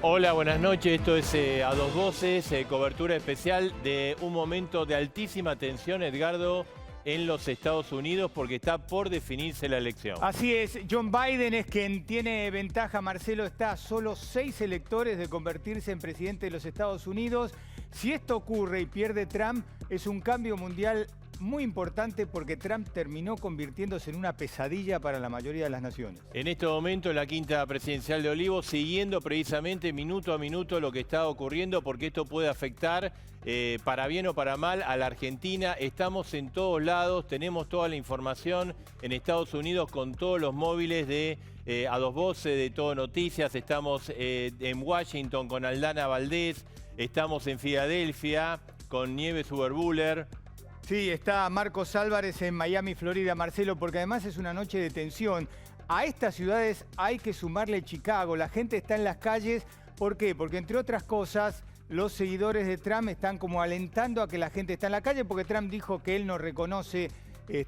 Hola, buenas noches. Esto es A Dos Voces, cobertura especial de un momento de altísima tensión, Edgardo, en los Estados Unidos, porque está por definirse la elección. Así es, John Biden es quien tiene ventaja. Marcelo, está a solo 6 electores de convertirse en presidente de los Estados Unidos. Si esto ocurre y pierde Trump, es un cambio mundial muy importante porque Trump terminó convirtiéndose en una pesadilla para la mayoría de las naciones. En este momento, en la quinta presidencial de Olivos, siguiendo precisamente minuto a minuto lo que está ocurriendo, porque esto puede afectar, para bien o para mal, a la Argentina. Estamos en todos lados, tenemos toda la información en Estados Unidos con todos los móviles de A Dos Voces, de Todo Noticias. Estamos en Washington con Aldana Valdés, estamos en Filadelfia con Nieves Uberbuller. Sí, está Marcos Álvarez en Miami, Florida, Marcelo, porque además es una noche de tensión. A estas ciudades hay que sumarle Chicago. La gente está en las calles. ¿Por qué? Porque, entre otras cosas, los seguidores de Trump están como alentando a que la gente está en la calle, porque Trump dijo que él no reconoce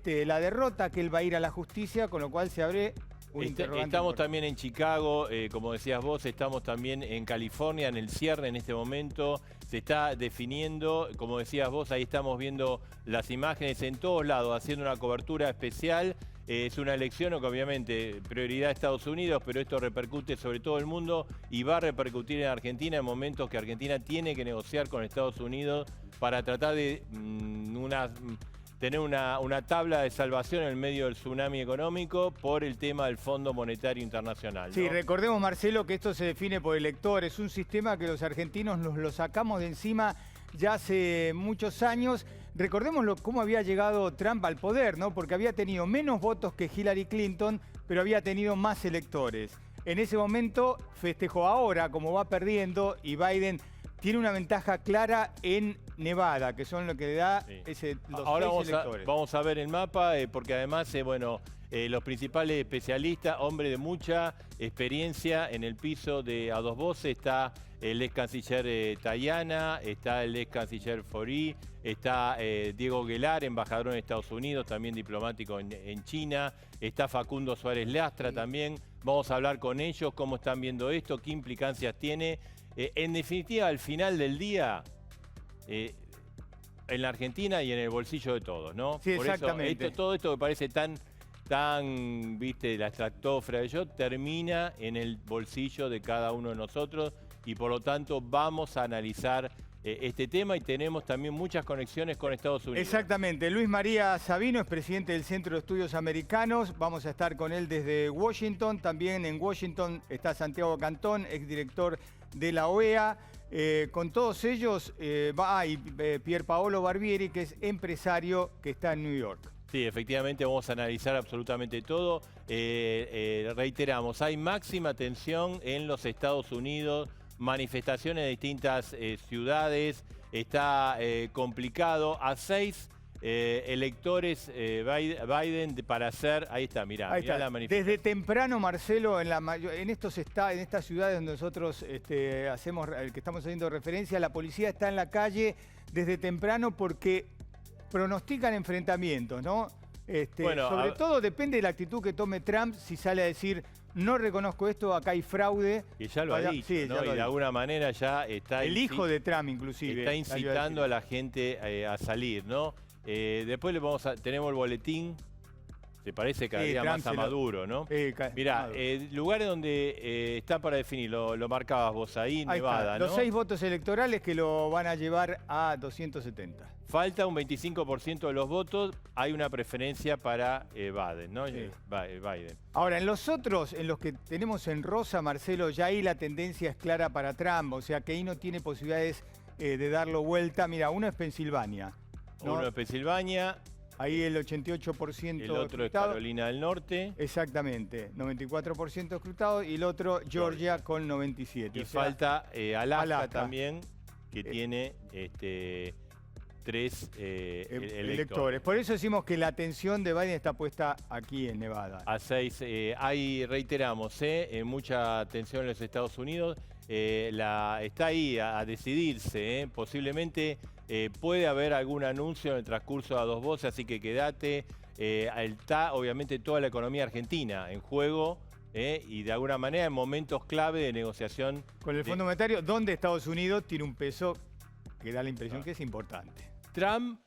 la derrota, que él va a ir a la justicia, con lo cual se abre un interrogante. Estamos también en Chicago, como decías vos, estamos también en California, en el cierre en este momento. Se está definiendo, como decías vos, ahí estamos viendo las imágenes en todos lados, haciendo una cobertura especial. Es una elección que obviamente prioridad a Estados Unidos, pero esto repercute sobre todo el mundo y va a repercutir en Argentina en momentos que Argentina tiene que negociar con Estados Unidos para tratar de tener una tabla de salvación en el medio del tsunami económico por el tema del Fondo Monetario Internacional, ¿no? Sí, recordemos, Marcelo, que esto se define por electores. Es un sistema que los argentinos nos lo sacamos de encima ya hace muchos años. Recordemos cómo había llegado Trump al poder, ¿no? Porque había tenido menos votos que Hillary Clinton, pero había tenido más electores. En ese momento festejó. Ahora, como va perdiendo, y Biden tiene una ventaja clara en Nevada, que son lo que le da los ahora 6 electores. Vamos a ver el mapa, porque además, los principales especialistas, hombre de mucha experiencia en el piso de A Dos Voces, está el ex canciller Tayana, está el ex canciller Forí, está Diego Guelar, embajador en Estados Unidos, también diplomático en China, está Facundo Suárez Lastra también. Vamos a hablar con ellos, cómo están viendo esto, qué implicancias tiene. En definitiva, al final del día, en la Argentina y en el bolsillo de todos, ¿no? Sí, por exactamente. Eso, todo esto que parece tan, viste, la estratosfera de yo, termina en el bolsillo de cada uno de nosotros y por lo tanto vamos a analizar este tema y tenemos también muchas conexiones con Estados Unidos. Exactamente. Luis María Sabino es presidente del Centro de Estudios Americanos. Vamos a estar con él desde Washington. También en Washington está Santiago Cantón, exdirector de la OEA. Con todos ellos y Pier Paolo Barbieri, que es empresario que está en New York. Sí, efectivamente vamos a analizar absolutamente todo. Reiteramos, hay máxima tensión en los Estados Unidos, manifestaciones de distintas ciudades, está complicado. A 6 electores Biden para hacer, ahí está, mirá, Ahí está. la manifestación. Desde temprano, Marcelo, en estas ciudades donde nosotros que estamos haciendo referencia, la policía está en la calle desde temprano porque pronostican enfrentamientos, ¿no? Sobre todo depende de la actitud que tome Trump, si sale a decir no reconozco esto, acá hay fraude. Y ya lo ha dicho, sí, ¿no? Y de alguna manera ya está... El hijo de Trump, inclusive. Está incitando a la gente a salir, ¿no? Después tenemos el boletín. Se parece cada día más a Maduro, ¿no? Mirá, lugares donde está para definir, lo marcabas vos ahí, Nevada, está. ¿no? Los 6 votos electorales que lo van a llevar a 270. Falta un 25% de los votos, hay una preferencia para Biden, ¿no? Sí. Biden. Ahora, en los otros, en los que tenemos en rosa, Marcelo, ya ahí la tendencia es clara para Trump, o sea que ahí no tiene posibilidades de darlo vuelta. Mira, uno es Pensilvania, ¿no? Uno es Pensilvania. Ahí el 88% El otro es Carolina del Norte. Exactamente, 94% escrutado. Y el otro, Georgia, con 97%. Y falta Alaska también, que tiene 3 electores. Por eso decimos que la atención de Biden está puesta aquí en Nevada. A 6, reiteramos, mucha atención en los Estados Unidos. Está ahí a decidirse, posiblemente puede haber algún anuncio en el transcurso de A Dos Voces, así que quédate. Está obviamente toda la economía argentina en juego y de alguna manera en momentos clave de negociación. Con el Fondo Monetario, donde Estados Unidos tiene un peso que da la impresión que es importante. Trump,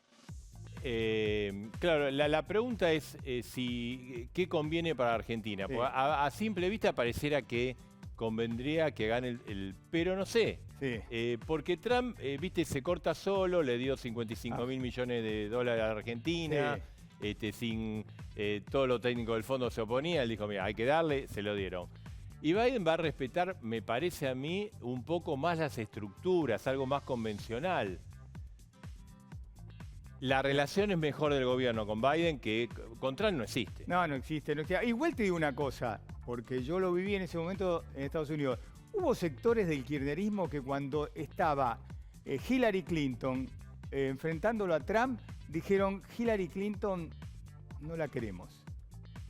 claro, la pregunta es qué conviene para Argentina. Sí. A simple vista pareciera que convendría que gane pero no sé. Sí. Porque Trump, viste, se corta solo, le dio 55.000 millones de dólares a Argentina, sin todo lo técnico del fondo se oponía, él dijo, mira, hay que darle, se lo dieron. Y Biden va a respetar, me parece a mí, un poco más las estructuras, algo más convencional. La relación es mejor del gobierno con Biden que con Trump no existe. No, no existe, no existe. Igual te digo una cosa, porque yo lo viví en ese momento en Estados Unidos. Hubo sectores del kirchnerismo que cuando estaba Hillary Clinton enfrentándolo a Trump, dijeron, Hillary Clinton no la queremos.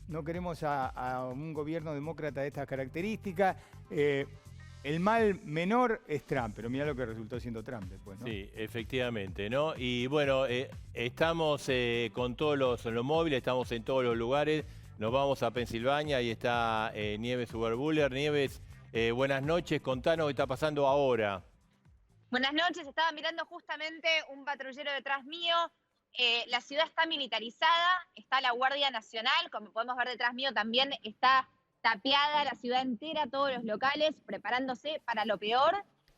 No queremos a un gobierno demócrata de estas características. El mal menor es Trump, pero mira lo que resultó siendo Trump después, ¿no? Sí, efectivamente, ¿no? Y bueno, estamos con todos los móviles, estamos en todos los lugares. Nos vamos a Pensilvania, ahí está Nieves Uberbuller. Nieves, buenas noches, contanos qué está pasando ahora. Buenas noches, estaba mirando justamente un patrullero detrás mío. La ciudad está militarizada, está la Guardia Nacional, como podemos ver detrás mío también está tapiada la ciudad entera, todos los locales, preparándose para lo peor,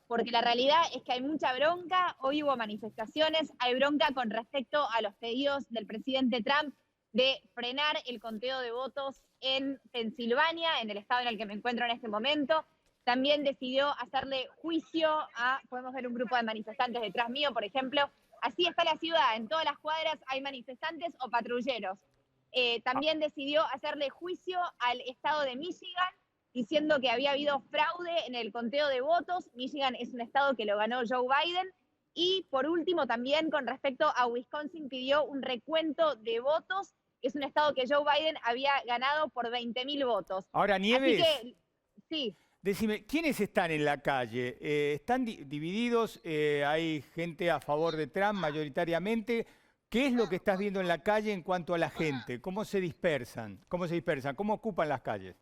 porque la realidad es que hay mucha bronca, hoy hubo manifestaciones, hay bronca con respecto a los pedidos del presidente Trump de frenar el conteo de votos en Pensilvania, en el estado en el que me encuentro en este momento. También decidió hacerle juicio podemos ver un grupo de manifestantes detrás mío, por ejemplo. Así está la ciudad, en todas las cuadras hay manifestantes o patrulleros. También decidió hacerle juicio al estado de Michigan, diciendo que había habido fraude en el conteo de votos. Michigan es un estado que lo ganó Joe Biden. Y por último, también con respecto a Wisconsin, pidió un recuento de votos. Es un estado que Joe Biden había ganado por 20.000 votos. Ahora, Nieves, así que, sí. Decime, ¿quiénes están en la calle? ¿Están divididos? ¿Hay gente a favor de Trump mayoritariamente? ¿Qué es lo que estás viendo en la calle en cuanto a la gente? ¿Cómo se dispersan? ¿Cómo ocupan las calles?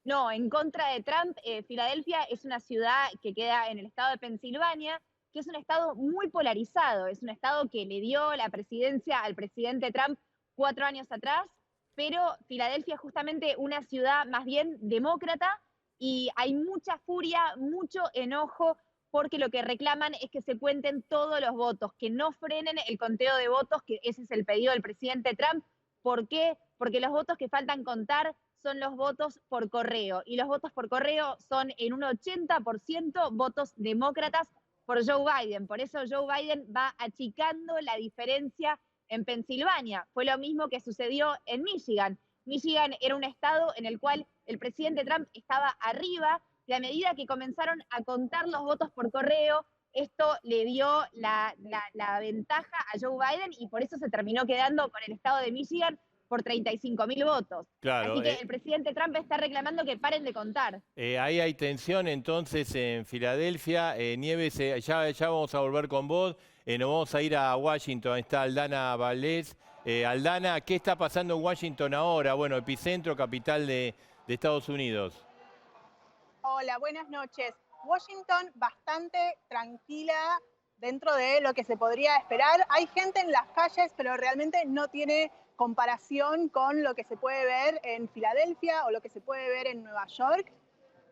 No, en contra de Trump, Filadelfia es una ciudad que queda en el estado de Pensilvania, que es un estado muy polarizado, es un estado que le dio la presidencia al presidente Trump 4 años atrás, pero Filadelfia es justamente una ciudad más bien demócrata y hay mucha furia, mucho enojo, porque lo que reclaman es que se cuenten todos los votos, que no frenen el conteo de votos, que ese es el pedido del presidente Trump. ¿Por qué? Porque los votos que faltan contar son los votos por correo, y los votos por correo son en un 80% votos demócratas por Joe Biden. Por eso Joe Biden va achicando la diferencia en Pensilvania. Fue lo mismo que sucedió en Michigan. Michigan era un estado en el cual el presidente Trump estaba arriba, y a medida que comenzaron a contar los votos por correo, esto le dio la ventaja a Joe Biden, y por eso se terminó quedando con el estado de Michigan por 35.000 votos. Claro, así que el presidente Trump está reclamando que paren de contar. Ahí hay tensión entonces en Filadelfia. Nieves, ya vamos a volver con vos. Nos vamos a ir a Washington. Está Aldana Valdés. Aldana, ¿qué está pasando en Washington ahora? Bueno, epicentro, capital de Estados Unidos. Hola, buenas noches. Washington bastante tranquila dentro de lo que se podría esperar. Hay gente en las calles, pero realmente no tiene comparación con lo que se puede ver en Filadelfia o lo que se puede ver en Nueva York.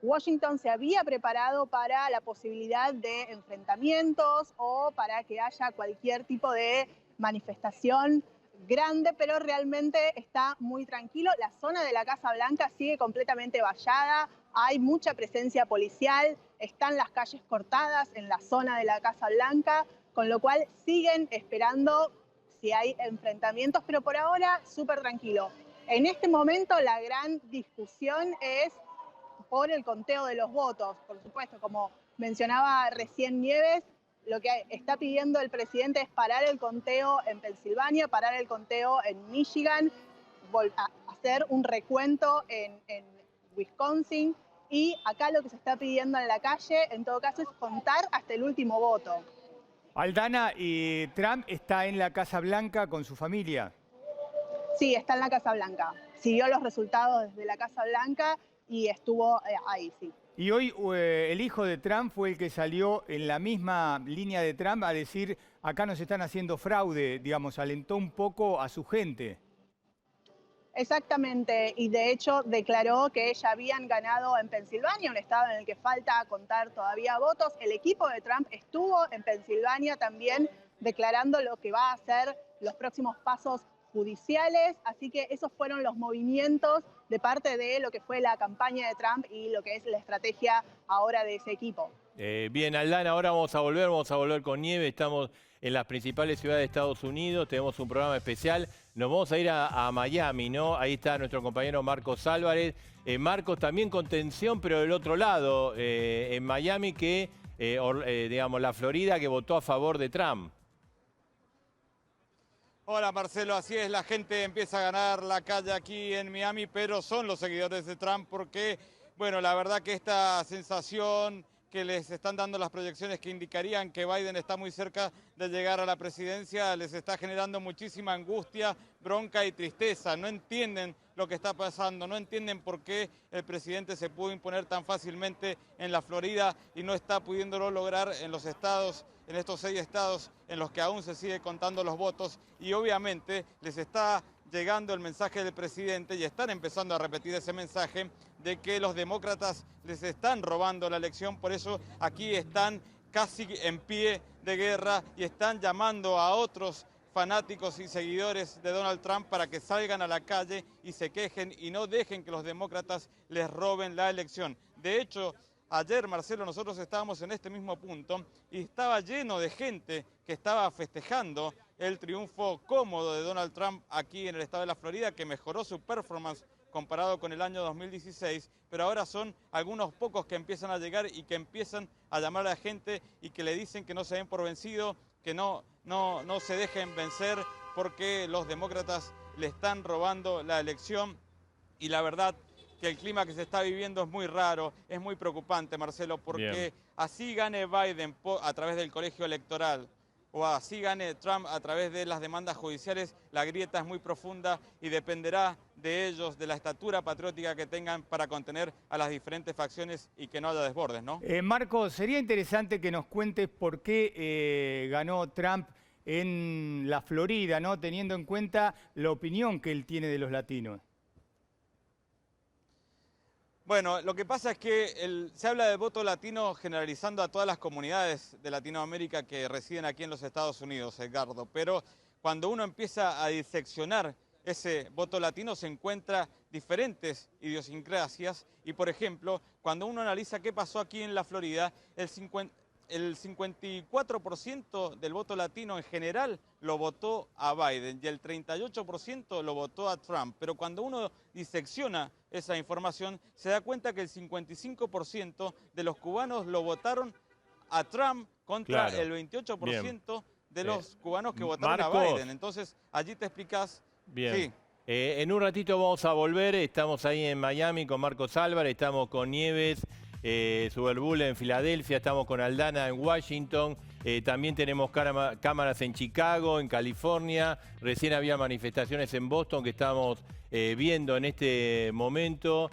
Washington se había preparado para la posibilidad de enfrentamientos o para que haya cualquier tipo de manifestación grande, pero realmente está muy tranquilo. La zona de la Casa Blanca sigue completamente vallada, hay mucha presencia policial, están las calles cortadas en la zona de la Casa Blanca, con lo cual siguen esperando si hay enfrentamientos, pero por ahora súper tranquilo. En este momento la gran discusión es por el conteo de los votos. Por supuesto, como mencionaba recién Nieves, lo que está pidiendo el presidente es parar el conteo en Pensilvania, parar el conteo en Michigan, hacer un recuento en Wisconsin, y acá lo que se está pidiendo en la calle, en todo caso, es contar hasta el último voto. Aldana, ¿y Trump está en la Casa Blanca con su familia? Sí, está en la Casa Blanca. Siguió los resultados desde la Casa Blanca. y estuvo ahí, sí. Y hoy el hijo de Trump fue el que salió en la misma línea de Trump a decir, acá nos están haciendo fraude, digamos, alentó un poco a su gente. Exactamente, y de hecho declaró que ya habían ganado en Pensilvania, un estado en el que falta contar todavía votos. El equipo de Trump estuvo en Pensilvania también declarando lo que va a ser los próximos pasos judiciales, así que esos fueron los movimientos de parte de lo que fue la campaña de Trump y lo que es la estrategia ahora de ese equipo. Bien, Aldana, ahora vamos a volver con Nieve, estamos en las principales ciudades de Estados Unidos, tenemos un programa especial, nos vamos a ir a Miami, ¿no? Ahí está nuestro compañero Marcos Álvarez. Marcos, también con tensión, pero del otro lado, en Miami, que, digamos, la Florida que votó a favor de Trump. Hola Marcelo, así es, la gente empieza a ganar la calle aquí en Miami, pero son los seguidores de Trump porque, bueno, la verdad que esta sensación que les están dando las proyecciones que indicarían que Biden está muy cerca de llegar a la presidencia, les está generando muchísima angustia, bronca y tristeza. No entienden lo que está pasando, no entienden por qué el presidente se pudo imponer tan fácilmente en la Florida y no está pudiéndolo lograr en los estados, en estos 6 estados en los que aún se sigue contando los votos, y obviamente les está llegando el mensaje del presidente y están empezando a repetir ese mensaje de que los demócratas les están robando la elección. Por eso aquí están casi en pie de guerra y están llamando a otros fanáticos y seguidores de Donald Trump para que salgan a la calle y se quejen y no dejen que los demócratas les roben la elección. De hecho, ayer, Marcelo, nosotros estábamos en este mismo punto y estaba lleno de gente que estaba festejando el triunfo cómodo de Donald Trump aquí en el estado de la Florida, que mejoró su performance comparado con el año 2016, pero ahora son algunos pocos que empiezan a llegar y que empiezan a llamar a la gente y que le dicen que no se den por vencido, que no se dejen vencer porque los demócratas le están robando la elección. Y la verdad que el clima que se está viviendo es muy raro, es muy preocupante, Marcelo, porque Bien. así gane Biden a través del colegio electoral o así gane Trump a través de las demandas judiciales, la grieta es muy profunda y dependerá de ellos, de la estatura patriótica que tengan para contener a las diferentes facciones y que no haya desbordes, ¿no? Marcos, sería interesante que nos cuentes por qué ganó Trump en la Florida, ¿no? Teniendo en cuenta la opinión que él tiene de los latinos. Bueno, lo que pasa es que se habla del voto latino generalizando a todas las comunidades de Latinoamérica que residen aquí en los Estados Unidos, Edgardo, pero cuando uno empieza a diseccionar ese voto latino se encuentra diferentes idiosincrasias y, por ejemplo, cuando uno analiza qué pasó aquí en la Florida, el 54% del voto latino en general lo votó a Biden y el 38% lo votó a Trump. Pero cuando uno disecciona esa información, se da cuenta que el 55% de los cubanos lo votaron a Trump contra Claro. el 28% de Bien. los cubanos que votaron a Marcos. Biden. Entonces, allí te explicas. Bien. Sí. En un ratito vamos a volver, estamos ahí en Miami con Marcos Álvarez, estamos con Nieves, Super Bowl en Filadelfia, estamos con Aldana en Washington, también tenemos cámaras en Chicago, en California, recién había manifestaciones en Boston que estamos viendo en este momento,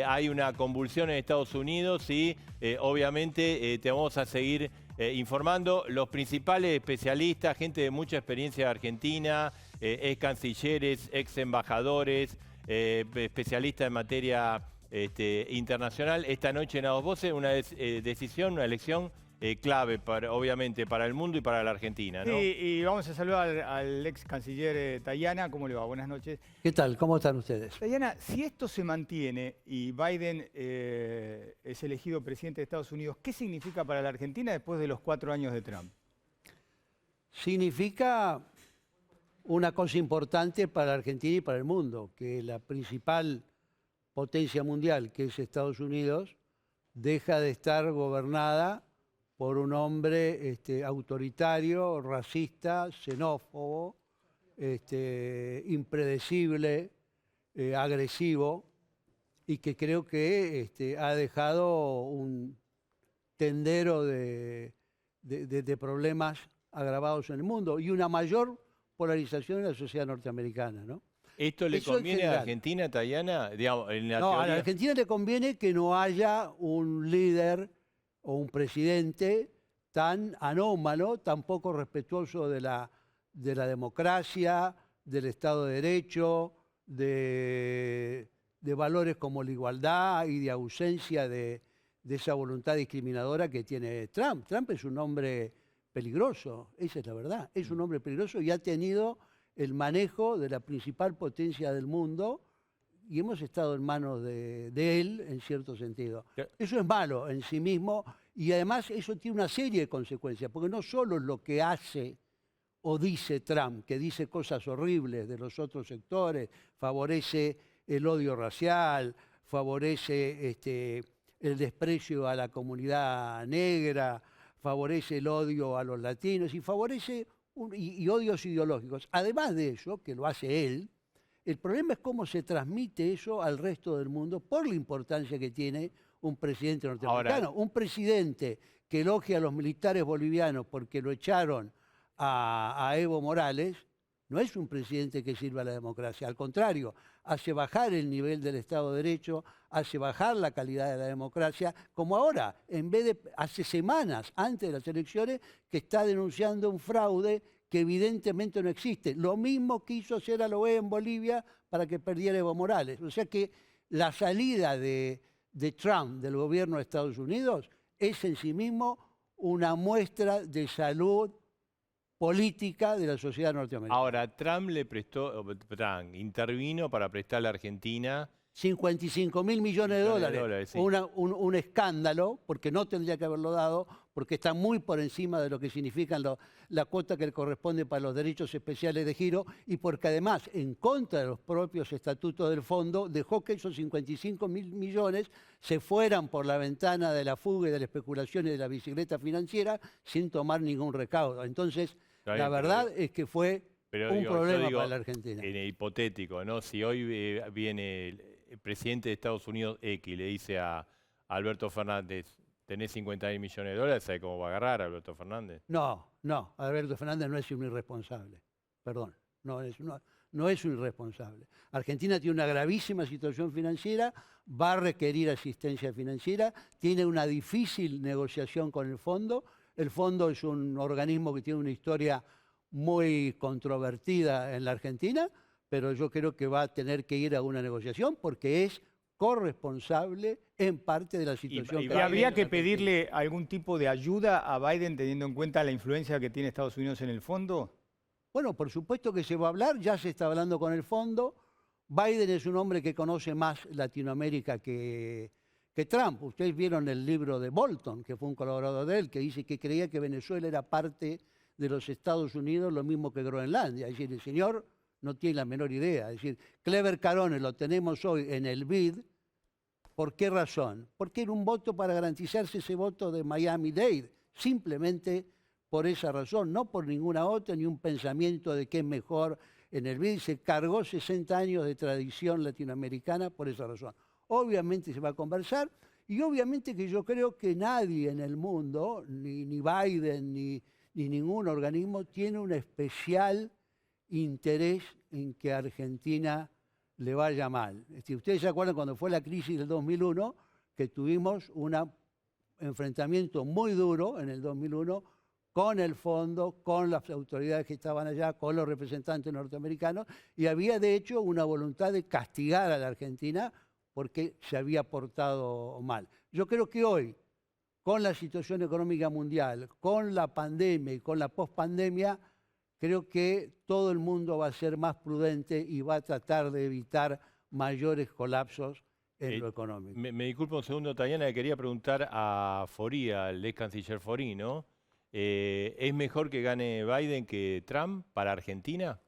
hay una convulsión en Estados Unidos y obviamente te vamos a seguir informando. Los principales especialistas, gente de mucha experiencia de Argentina, ex cancilleres, ex embajadores, especialistas en materia internacional. Esta noche en A Dos Voces, una decisión, una elección clave, obviamente, para el mundo y para la Argentina, ¿no? Sí, y vamos a saludar al ex canciller Tayana. ¿Cómo le va? Buenas noches. ¿Qué tal? ¿Cómo están ustedes? Tayana, si esto se mantiene y Biden es elegido presidente de Estados Unidos, ¿qué significa para la Argentina después de los 4 años de Trump? Significa una cosa importante para la Argentina y para el mundo, que la principal potencia mundial, que es Estados Unidos, deja de estar gobernada por un hombre autoritario, racista, xenófobo, impredecible, agresivo, y que creo que ha dejado un tendero de problemas agravados en el mundo y una mayor polarización en la sociedad norteamericana, ¿no? ¿Esto le Eso en conviene a general. Argentina, Tayana? Digamos, en la No, a la teoría. Argentina le conviene que no haya un líder o un presidente tan anómalo, tan poco respetuoso de la democracia, del Estado de Derecho, de valores como la igualdad y de ausencia de esa voluntad discriminadora que tiene Trump. Trump es un hombre peligroso, esa es la verdad. Es un hombre peligroso y ha tenido el manejo de la principal potencia del mundo y hemos estado en manos de él en cierto sentido. Eso es malo en sí mismo y además eso tiene una serie de consecuencias, porque no solo es lo que hace o dice Trump, que dice cosas horribles de los otros sectores, favorece el odio racial, favorece el desprecio a la comunidad negra, favorece el odio a los latinos y favorece y odios ideológicos. Además de eso, que lo hace él, el problema es cómo se transmite eso al resto del mundo por la importancia que tiene un presidente norteamericano. Un presidente que elogia a los militares bolivianos porque lo echaron a Evo Morales, no es un presidente que sirva a la democracia. Al contrario, hace bajar el nivel del Estado de Derecho, hace bajar la calidad de la democracia, como ahora, en vez de hace semanas antes de las elecciones, que está denunciando un fraude que evidentemente no existe. Lo mismo quiso hacer a la OEA en Bolivia para que perdiera Evo Morales. O sea que la salida de Trump del gobierno de Estados Unidos es en sí mismo una muestra de salud política de la sociedad norteamericana. Ahora, Trump intervino para prestarle a Argentina 55.000 millones de dólares. Sí. Un escándalo, porque no tendría que haberlo dado, porque está muy por encima de lo que significan la cuota que le corresponde para los derechos especiales de giro y porque además, en contra de los propios estatutos del fondo, dejó que esos 55.000 millones se fueran por la ventana de la fuga y de la especulación y de la bicicleta financiera sin tomar ningún recaudo. Entonces, la verdad es que fue un problema para la Argentina. En el hipotético, ¿no? Si hoy viene el presidente de Estados Unidos X y le dice a Alberto Fernández, tenés 50.000 millones de dólares, ¿sabe cómo va a agarrar a Alberto Fernández? No, Alberto Fernández no es un irresponsable. Perdón, no es un irresponsable. Argentina tiene una gravísima situación financiera, va a requerir asistencia financiera, tiene una difícil negociación con el fondo. El fondo es un organismo que tiene una historia muy controvertida en la Argentina, pero yo creo que va a tener que ir a una negociación porque es corresponsable en parte de la situación. ¿Y habría que pedirle algún tipo de ayuda a Biden teniendo en cuenta la influencia que tiene Estados Unidos en el fondo? Bueno, por supuesto que se va a hablar, ya se está hablando con el fondo. Biden es un hombre que conoce más Latinoamérica que Trump. Ustedes vieron el libro de Bolton, que fue un colaborador de él, que dice que creía que Venezuela era parte de los Estados Unidos, lo mismo que Groenlandia. Es decir, el señor no tiene la menor idea. Es decir, Clever Carones lo tenemos hoy en el BID. ¿Por qué razón? Porque era un voto para garantizarse ese voto de Miami-Dade. Simplemente por esa razón, no por ninguna otra, ni un pensamiento de qué es mejor en el BID. Se cargó 60 años de tradición latinoamericana por esa razón. Obviamente se va a conversar y obviamente que yo creo que nadie en el mundo, ni Biden, ni ningún organismo, tiene un especial interés en que a Argentina le vaya mal. Ustedes se acuerdan cuando fue la crisis del 2001, que tuvimos un enfrentamiento muy duro en el 2001 con el fondo, con las autoridades que estaban allá, con los representantes norteamericanos, y había de hecho una voluntad de castigar a la Argentina porque se había portado mal. Yo creo que hoy, con la situación económica mundial, con la pandemia y con la pospandemia, creo que todo el mundo va a ser más prudente y va a tratar de evitar mayores colapsos en lo económico. Me disculpo un segundo, Tayana, le quería preguntar a Forí, al ex canciller Forí, ¿no? ¿Es mejor que gane Biden que Trump para Argentina?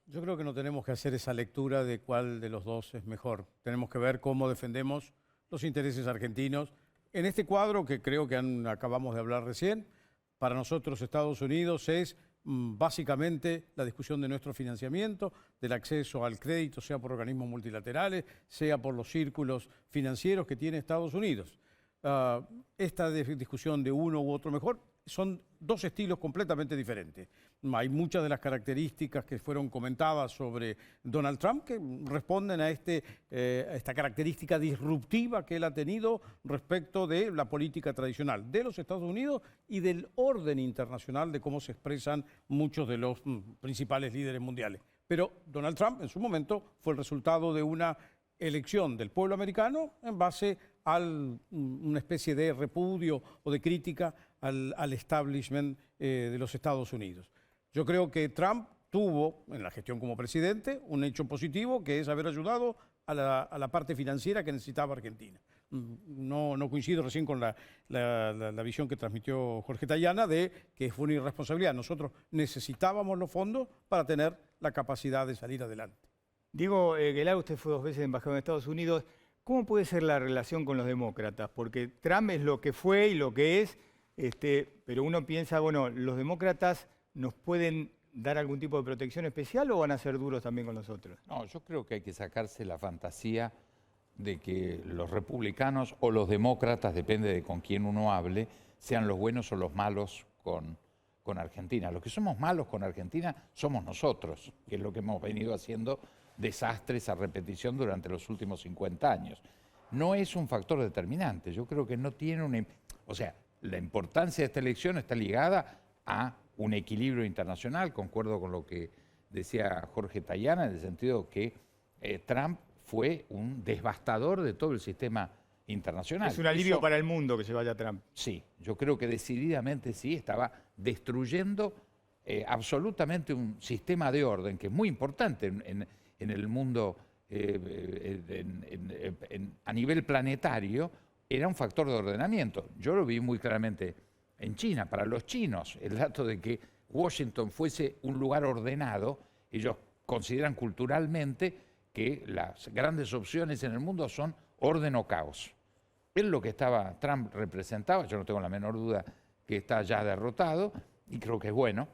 Yo creo que no tenemos que hacer esa lectura de cuál de los dos es mejor. Tenemos que ver cómo defendemos los intereses argentinos. En este cuadro que creo que acabamos de hablar recién, para nosotros Estados Unidos es básicamente la discusión de nuestro financiamiento, del acceso al crédito, sea por organismos multilaterales, sea por los círculos financieros que tiene Estados Unidos. Esta discusión de uno u otro mejor son dos estilos completamente diferentes. Hay muchas de las características que fueron comentadas sobre Donald Trump que responden a esta característica disruptiva que él ha tenido respecto de la política tradicional de los Estados Unidos y del orden internacional de cómo se expresan muchos de los principales líderes mundiales. Pero Donald Trump en su momento fue el resultado de una elección del pueblo americano en base a una especie de repudio o de crítica al establishment de los Estados Unidos. Yo creo que Trump tuvo, en la gestión como presidente, un hecho positivo, que es haber ayudado a la parte financiera que necesitaba Argentina. No coincido recién con la visión que transmitió Jorge Tayana de que fue una irresponsabilidad. Nosotros necesitábamos los fondos para tener la capacidad de salir adelante. Diego Aguilar, usted fue 2 veces embajador en Estados Unidos. ¿Cómo puede ser la relación con los demócratas? Porque Trump es lo que fue y lo que es, pero uno piensa, bueno, ¿los demócratas nos pueden dar algún tipo de protección especial o van a ser duros también con nosotros? No, yo creo que hay que sacarse la fantasía de que los republicanos o los demócratas, depende de con quién uno hable, sean los buenos o los malos con Argentina. Los que somos malos con Argentina somos nosotros, que es lo que hemos venido haciendo desastres a repetición durante los últimos 50 años. No es un factor determinante, yo creo que no tiene una... O sea, la importancia de esta elección está ligada a un equilibrio internacional, concuerdo con lo que decía Jorge Tayana, en el sentido que Trump fue un devastador de todo el sistema internacional. Es un alivio para el mundo que se vaya Trump. Sí, yo creo que decididamente sí, estaba destruyendo absolutamente un sistema de orden que es muy importante en el mundo a nivel planetario, era un factor de ordenamiento. Yo lo vi muy claramente en China. Para los chinos, el dato de que Washington fuese un lugar ordenado, ellos consideran culturalmente que las grandes opciones en el mundo son orden o caos. Es lo que Trump representaba, yo no tengo la menor duda que está ya derrotado, y creo que es bueno,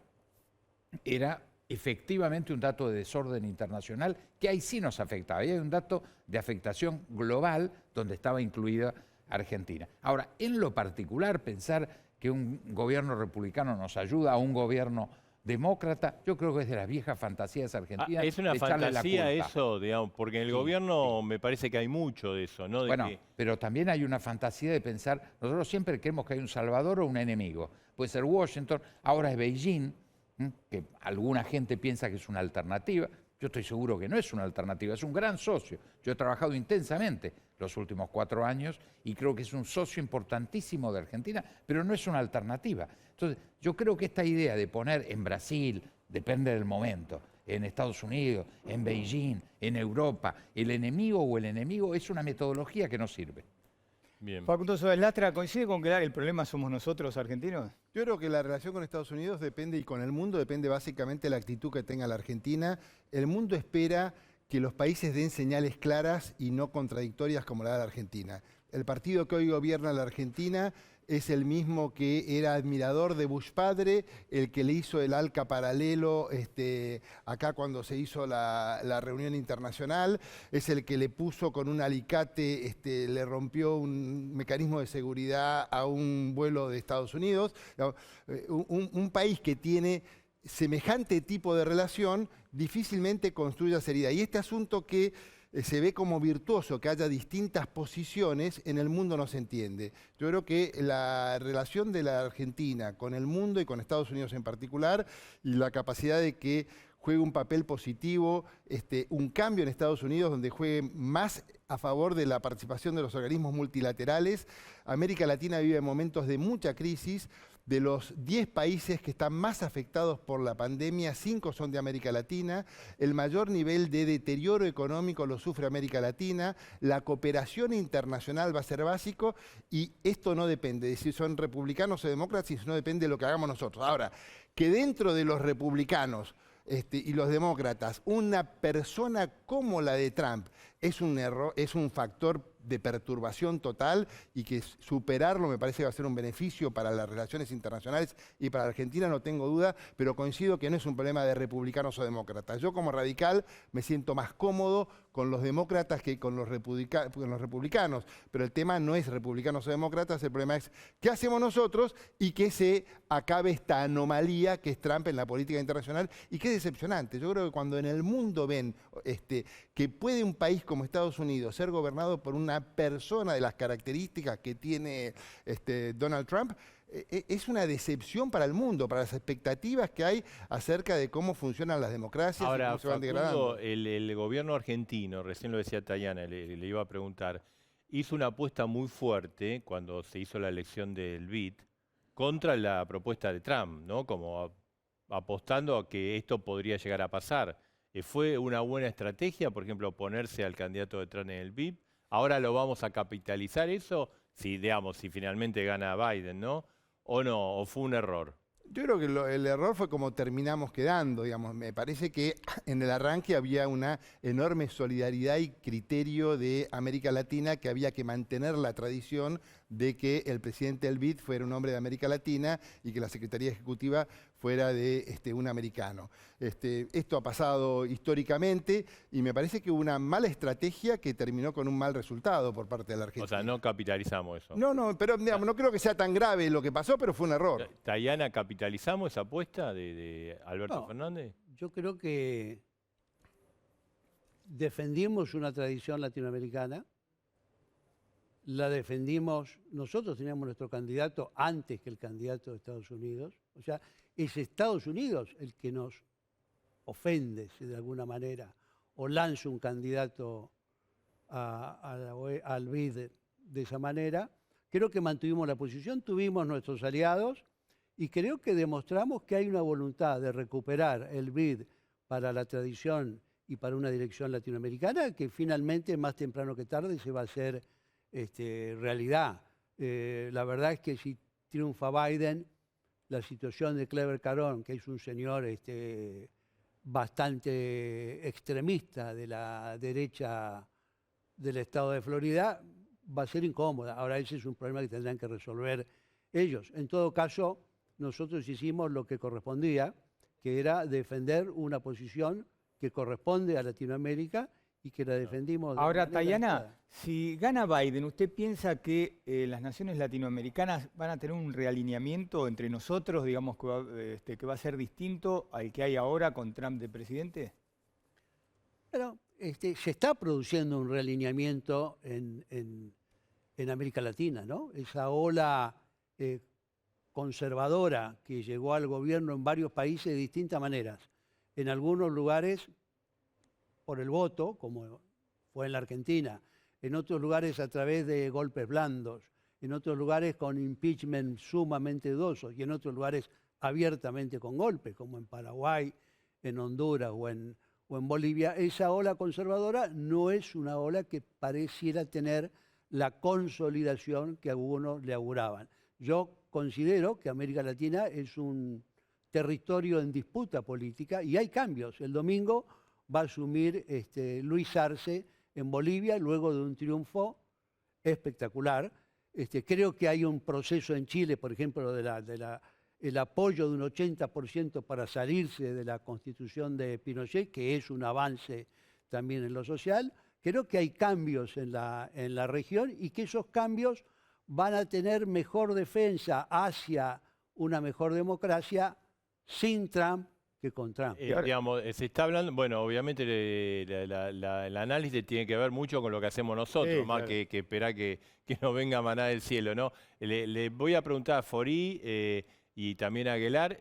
era efectivamente un dato de desorden internacional que ahí sí nos afectaba. Ahí hay un dato de afectación global donde estaba incluida Argentina. Ahora, en lo particular, pensar que un gobierno republicano nos ayuda a un gobierno demócrata, yo creo que es de las viejas fantasías argentinas. Es una fantasía eso, digamos, porque en el gobierno me parece que hay mucho de eso, ¿no? Bueno, pero también hay una fantasía de pensar, nosotros siempre creemos que hay un salvador o un enemigo. Puede ser Washington, ahora es Beijing, que alguna gente piensa que es una alternativa. Yo estoy seguro que no es una alternativa, es un gran socio. Yo he trabajado intensamente los últimos 4 años y creo que es un socio importantísimo de Argentina, pero no es una alternativa. Entonces, yo creo que esta idea de poner en Brasil, depende del momento, en Estados Unidos, en Beijing, en Europa, el enemigo o el enemigo es una metodología que no sirve. Bien. Facundo Soares Lastra, ¿coincide con que el problema somos nosotros, argentinos? Yo creo que la relación con Estados Unidos depende, y con el mundo depende básicamente de la actitud que tenga la Argentina. El mundo espera que los países den señales claras y no contradictorias como la de la Argentina. El partido que hoy gobierna la Argentina es el mismo que era admirador de Bush padre, el que le hizo el ALCA paralelo acá cuando se hizo la reunión internacional, es el que le puso con un alicate, le rompió un mecanismo de seguridad a un vuelo de Estados Unidos. Un país que tiene semejante tipo de relación difícilmente construye seriedad. Y este asunto que se ve como virtuoso, que haya distintas posiciones, en el mundo no se entiende. Yo creo que la relación de la Argentina con el mundo y con Estados Unidos en particular, y la capacidad de que juegue un papel positivo, un cambio en Estados Unidos donde juegue más a favor de la participación de los organismos multilaterales. América Latina vive momentos de mucha crisis. De los 10 países que están más afectados por la pandemia, 5 son de América Latina. El mayor nivel de deterioro económico lo sufre América Latina. La cooperación internacional va a ser básico y esto no depende de si son republicanos o demócratas, sino depende de lo que hagamos nosotros. Ahora, que dentro de los republicanos y los demócratas, una persona como la de Trump es un error, es un factor de perturbación total, y que superarlo me parece que va a ser un beneficio para las relaciones internacionales y para Argentina, no tengo duda, pero coincido que no es un problema de republicanos o demócratas. Yo como radical me siento más cómodo con los demócratas que con los republicanos. Pero el tema no es republicanos o demócratas, el problema es qué hacemos nosotros y que se acabe esta anomalía que es Trump en la política internacional y que es decepcionante. Yo creo que cuando en el mundo ven que puede un país como Estados Unidos ser gobernado por una persona de las características que tiene Donald Trump, es una decepción para el mundo, para las expectativas que hay acerca de cómo funcionan las democracias. Ahora, y cómo se van degradando. Facundo, el gobierno argentino, recién lo decía Tayana, le iba a preguntar, hizo una apuesta muy fuerte cuando se hizo la elección del BID contra la propuesta de Trump, ¿no? Como apostando a que esto podría llegar a pasar. ¿Fue una buena estrategia, por ejemplo, oponerse al candidato de Trump en el BID? ¿Ahora lo vamos a capitalizar eso? Si, digamos, si finalmente gana Biden, ¿no? ¿O no? ¿O fue un error? Yo creo que el error fue como terminamos quedando, digamos. Me parece que en el arranque había una enorme solidaridad y criterio de América Latina que había que mantener la tradición de que el presidente del BID fuera un hombre de América Latina y que la Secretaría Ejecutiva fuera de un americano. Esto ha pasado históricamente y me parece que hubo una mala estrategia que terminó con un mal resultado por parte de la Argentina. O sea, no capitalizamos eso. No, pero digamos, no creo que sea tan grave lo que pasó, pero fue un error. Tayana, ¿capitalizamos esa apuesta de Alberto Fernández? Yo creo que defendimos una tradición latinoamericana, la defendimos, nosotros teníamos nuestro candidato antes que el candidato de Estados Unidos, o sea, es Estados Unidos el que nos ofende, si de alguna manera, o lanza un candidato al BID de esa manera. Creo que mantuvimos la posición, tuvimos nuestros aliados y creo que demostramos que hay una voluntad de recuperar el BID para la tradición y para una dirección latinoamericana que finalmente, más temprano que tarde, se va a hacer realidad. La verdad es que si triunfa Biden, la situación de Clever Carón, que es un señor bastante extremista de la derecha del estado de Florida, va a ser incómoda. Ahora ese es un problema que tendrán que resolver ellos. En todo caso, nosotros hicimos lo que correspondía, que era defender una posición que corresponde a Latinoamérica y que la defendimos. Ahora, Tayana, si gana Biden, ¿usted piensa que las naciones latinoamericanas van a tener un realineamiento entre nosotros, digamos, que va a ser distinto al que hay ahora con Trump de presidente? Pero se está produciendo un realineamiento en América Latina, ¿no? Esa ola conservadora que llegó al gobierno en varios países de distintas maneras. En algunos lugares por el voto, como fue en la Argentina, en otros lugares a través de golpes blandos, en otros lugares con impeachment sumamente dudosos y en otros lugares abiertamente con golpes, como en Paraguay, en Honduras o en Bolivia. Esa ola conservadora no es una ola que pareciera tener la consolidación que algunos le auguraban. Yo considero que América Latina es un territorio en disputa política y hay cambios. El domingo va a asumir Luis Arce en Bolivia luego de un triunfo espectacular. Creo que hay un proceso en Chile, por ejemplo, el apoyo de un 80% para salirse de la constitución de Pinochet, que es un avance también en lo social. Creo que hay cambios en la región y que esos cambios van a tener mejor defensa hacia una mejor democracia sin Trump que con Trump. Digamos, se está hablando, bueno, obviamente el análisis tiene que ver mucho con lo que hacemos nosotros, más claro. que esperar que nos venga maná del cielo, ¿no? Le voy a preguntar a Forí y también a Aguilar,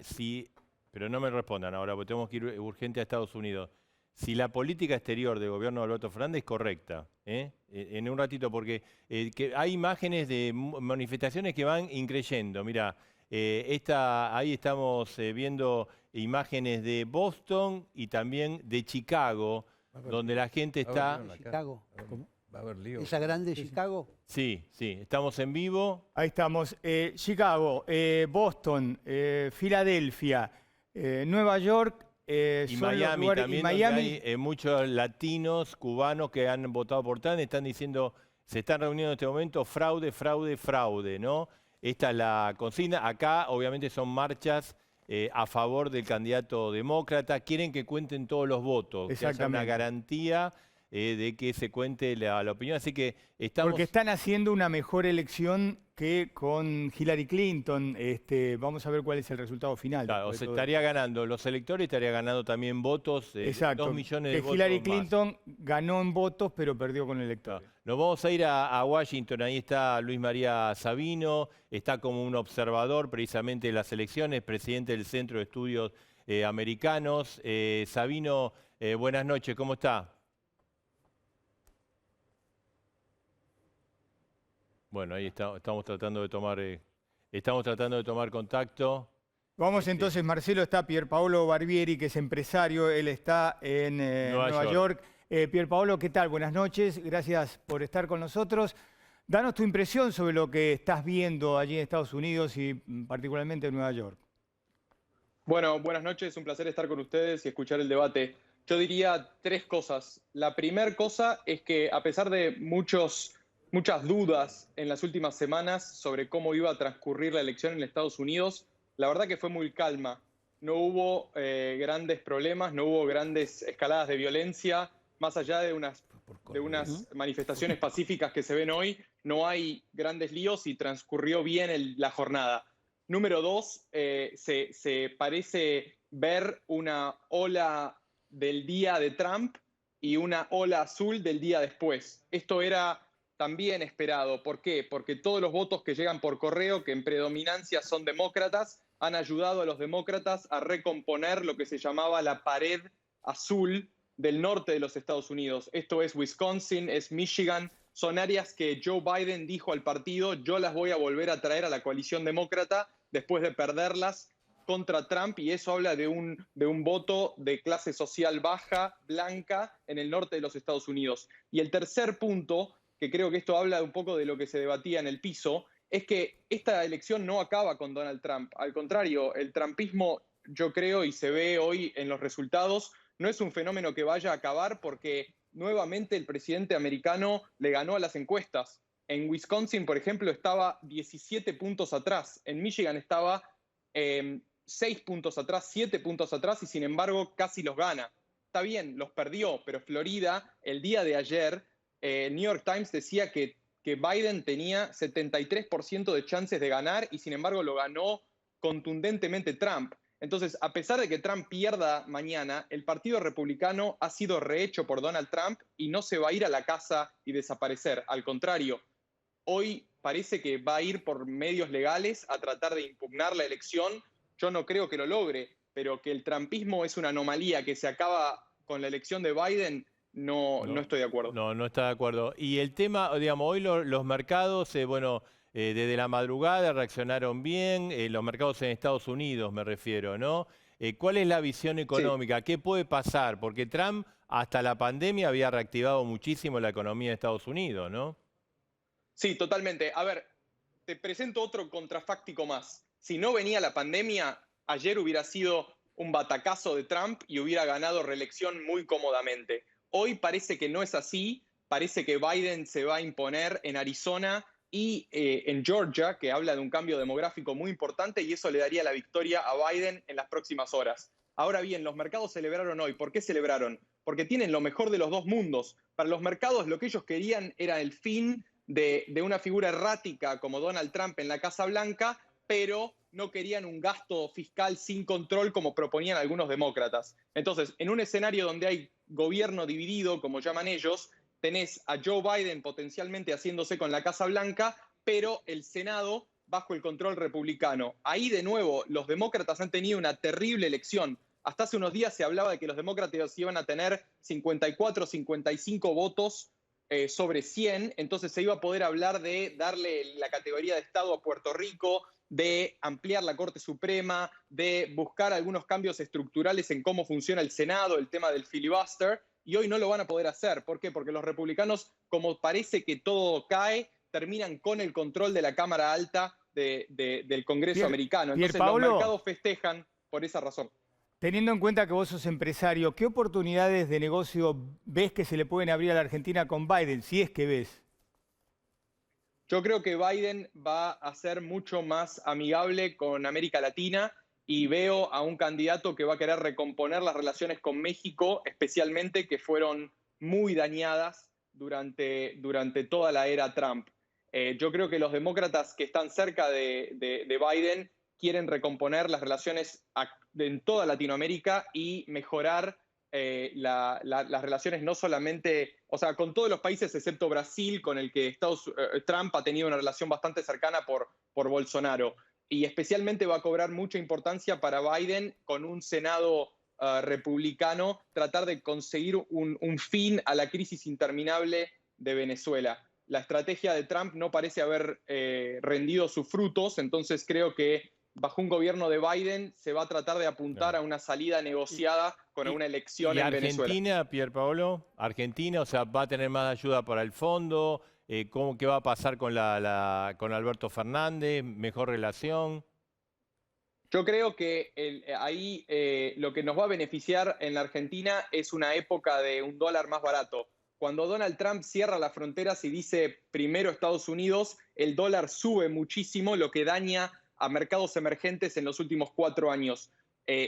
pero no me respondan ahora, porque tenemos que ir urgente a Estados Unidos, si la política exterior del gobierno de Alberto Fernández es correcta, en un ratito, porque que hay imágenes de manifestaciones que van increyendo. Mira, ahí estamos viendo imágenes de Boston y también de Chicago, donde la gente está... Chicago. ¿Cómo? Va a haber lío. ¿Esa grande Chicago? Sí, estamos en vivo. Ahí estamos. Chicago, Boston, Filadelfia, Nueva York. Y Miami también, donde hay muchos latinos, cubanos que han votado por Trump, están diciendo, se están reuniendo en este momento, fraude, fraude, fraude, ¿no? Esta es la consigna. Acá, obviamente, son marchas a favor del candidato demócrata. Quieren que cuenten todos los votos, que haya una garantía de que se cuente la opinión. Así que estamos... Porque están haciendo una mejor elección que con Hillary Clinton. Vamos a ver cuál es el resultado final. Claro, se estaría ganando, los electores estaría ganando también votos, Exacto, 2 millones de que votos Hillary más. Clinton ganó en votos, pero perdió con electores. Nos vamos a ir a Washington, ahí está Luis María Sabino, está como un observador precisamente de las elecciones, presidente del Centro de Estudios Americanos. Sabino, buenas noches, ¿cómo está? Bueno, ahí estamos tratando de tomar contacto. Vamos entonces, Marcelo, está Pierpaolo Barbieri, que es empresario, él está en Nueva York. Pierpaolo, ¿qué tal? Buenas noches, gracias por estar con nosotros. Danos tu impresión sobre lo que estás viendo allí en Estados Unidos y particularmente en Nueva York. Bueno, buenas noches, un placer estar con ustedes y escuchar el debate. Yo diría 3 cosas. La primera cosa es que a pesar de muchas dudas en las últimas semanas sobre cómo iba a transcurrir la elección en Estados Unidos, la verdad que fue muy calma. No hubo grandes problemas, no hubo grandes escaladas de violencia, más allá de unas manifestaciones pacíficas que se ven hoy, no hay grandes líos y transcurrió bien la jornada. Número 2, se parece ver una ola del día de Trump y una ola azul del día después. Esto era también esperado. ¿Por qué? Porque todos los votos que llegan por correo, que en predominancia son demócratas, han ayudado a los demócratas a recomponer lo que se llamaba la pared azul del norte de los Estados Unidos. Esto es Wisconsin, es Michigan, son áreas que Joe Biden dijo al partido, yo las voy a volver a traer a la coalición demócrata después de perderlas contra Trump, y eso habla de un voto de clase social baja, blanca, en el norte de los Estados Unidos. Y el tercer punto, que creo que esto habla un poco de lo que se debatía en el piso, es que esta elección no acaba con Donald Trump. Al contrario, el trumpismo, yo creo, y se ve hoy en los resultados, no es un fenómeno que vaya a acabar porque nuevamente el presidente americano le ganó a las encuestas. En Wisconsin, por ejemplo, estaba 17 puntos atrás. En Michigan estaba 6 puntos atrás, 7 puntos atrás, y sin embargo casi los gana. Está bien, los perdió, pero Florida, el día de ayer, New York Times decía que Biden tenía 73% de chances de ganar y sin embargo lo ganó contundentemente Trump. Entonces, a pesar de que Trump pierda mañana, el Partido Republicano ha sido rehecho por Donald Trump y no se va a ir a la casa y desaparecer. Al contrario, hoy parece que va a ir por medios legales a tratar de impugnar la elección. Yo no creo que lo logre, pero que el trumpismo es una anomalía que se acaba con la elección de Biden, no estoy de acuerdo. No está de acuerdo. Y el tema, digamos, hoy los mercados, desde la madrugada reaccionaron bien, los mercados en Estados Unidos me refiero, ¿no? ¿Cuál es la visión económica? Sí. ¿Qué puede pasar? Porque Trump hasta la pandemia había reactivado muchísimo la economía de Estados Unidos, ¿no? Sí, totalmente. A ver, te presento otro contrafáctico más. Si no venía la pandemia, ayer hubiera sido un batacazo de Trump y hubiera ganado reelección muy cómodamente. Hoy parece que no es así, parece que Biden se va a imponer en Arizona y en Georgia, que habla de un cambio demográfico muy importante, y eso le daría la victoria a Biden en las próximas horas. Ahora bien, los mercados celebraron hoy. ¿Por qué celebraron? Porque tienen lo mejor de los dos mundos. Para los mercados lo que ellos querían era el fin de una figura errática como Donald Trump en la Casa Blanca, pero no querían un gasto fiscal sin control como proponían algunos demócratas. Entonces, en un escenario donde hay gobierno dividido, como llaman ellos, tenés a Joe Biden potencialmente haciéndose con la Casa Blanca, pero el Senado bajo el control republicano. Ahí, de nuevo, los demócratas han tenido una terrible elección. Hasta hace unos días se hablaba de que los demócratas iban a tener 54, 55 votos sobre 100, entonces se iba a poder hablar de darle la categoría de Estado a Puerto Rico, de ampliar la Corte Suprema, de buscar algunos cambios estructurales en cómo funciona el Senado, el tema del filibuster, y hoy no lo van a poder hacer. ¿Por qué? Porque los republicanos, como parece que todo cae, terminan con el control de la Cámara Alta del Congreso americano. Entonces los mercados festejan por esa razón. Teniendo en cuenta que vos sos empresario, ¿qué oportunidades de negocio ves que se le pueden abrir a la Argentina con Biden, si es que ves? Yo creo que Biden va a ser mucho más amigable con América Latina y veo a un candidato que va a querer recomponer las relaciones con México, especialmente, que fueron muy dañadas durante toda la era Trump. Yo creo que los demócratas que están cerca de Biden quieren recomponer las relaciones en toda Latinoamérica y mejorar las relaciones no solamente, o sea, con todos los países excepto Brasil, con el que Trump ha tenido una relación bastante cercana por Bolsonaro. Y especialmente va a cobrar mucha importancia para Biden con un Senado republicano tratar de conseguir un fin a la crisis interminable de Venezuela. La estrategia de Trump no parece haber rendido sus frutos, entonces creo que bajo un gobierno de Biden se va a tratar de apuntar a una salida negociada con una elección en Venezuela. Argentina, Pierpaolo? Argentina, o sea, ¿va a tener más ayuda para el fondo? ¿Qué va a pasar con Alberto Fernández? ¿Mejor relación? Yo creo que ahí lo que nos va a beneficiar en la Argentina es una época de un dólar más barato. Cuando Donald Trump cierra las fronteras y dice primero Estados Unidos, el dólar sube muchísimo, lo que daña a mercados emergentes en los últimos 4 años.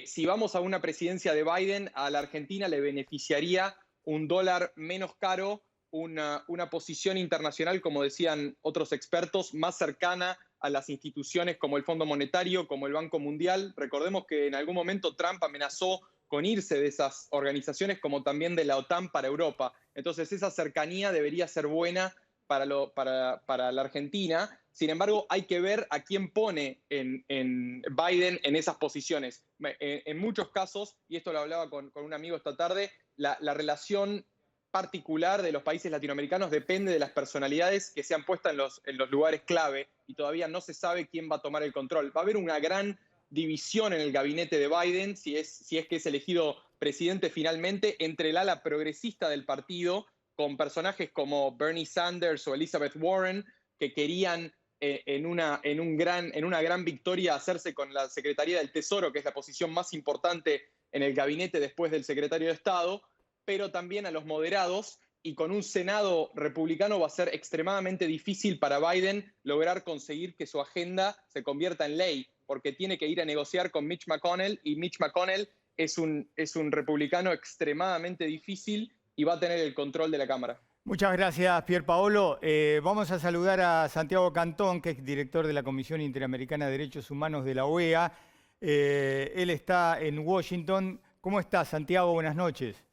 Si vamos a una presidencia de Biden, a la Argentina le beneficiaría un dólar menos caro, una posición internacional, como decían otros expertos, más cercana a las instituciones como el Fondo Monetario, como el Banco Mundial. Recordemos que en algún momento Trump amenazó con irse de esas organizaciones, como también de la OTAN para Europa. Entonces esa cercanía debería ser buena para la Argentina. Sin embargo, hay que ver a quién pone en Biden en esas posiciones. En muchos casos, y esto lo hablaba con un amigo esta tarde, la relación particular de los países latinoamericanos depende de las personalidades que sean puestas en los lugares clave, y todavía no se sabe quién va a tomar el control. Va a haber una gran división en el gabinete de Biden, si es que es elegido presidente finalmente, entre el ala progresista del partido, con personajes como Bernie Sanders o Elizabeth Warren, que querían en una gran victoria hacerse con la Secretaría del Tesoro, que es la posición más importante en el gabinete después del secretario de Estado, pero también a los moderados, y con un Senado republicano va a ser extremadamente difícil para Biden lograr conseguir que su agenda se convierta en ley, porque tiene que ir a negociar con Mitch McConnell, y Mitch McConnell es un republicano extremadamente difícil y va a tener el control de la Cámara. Muchas gracias, Pierpaolo. Vamos a saludar a Santiago Cantón, que es director de la Comisión Interamericana de Derechos Humanos de la OEA. Él está en Washington. ¿Cómo estás, Santiago? Buenas noches.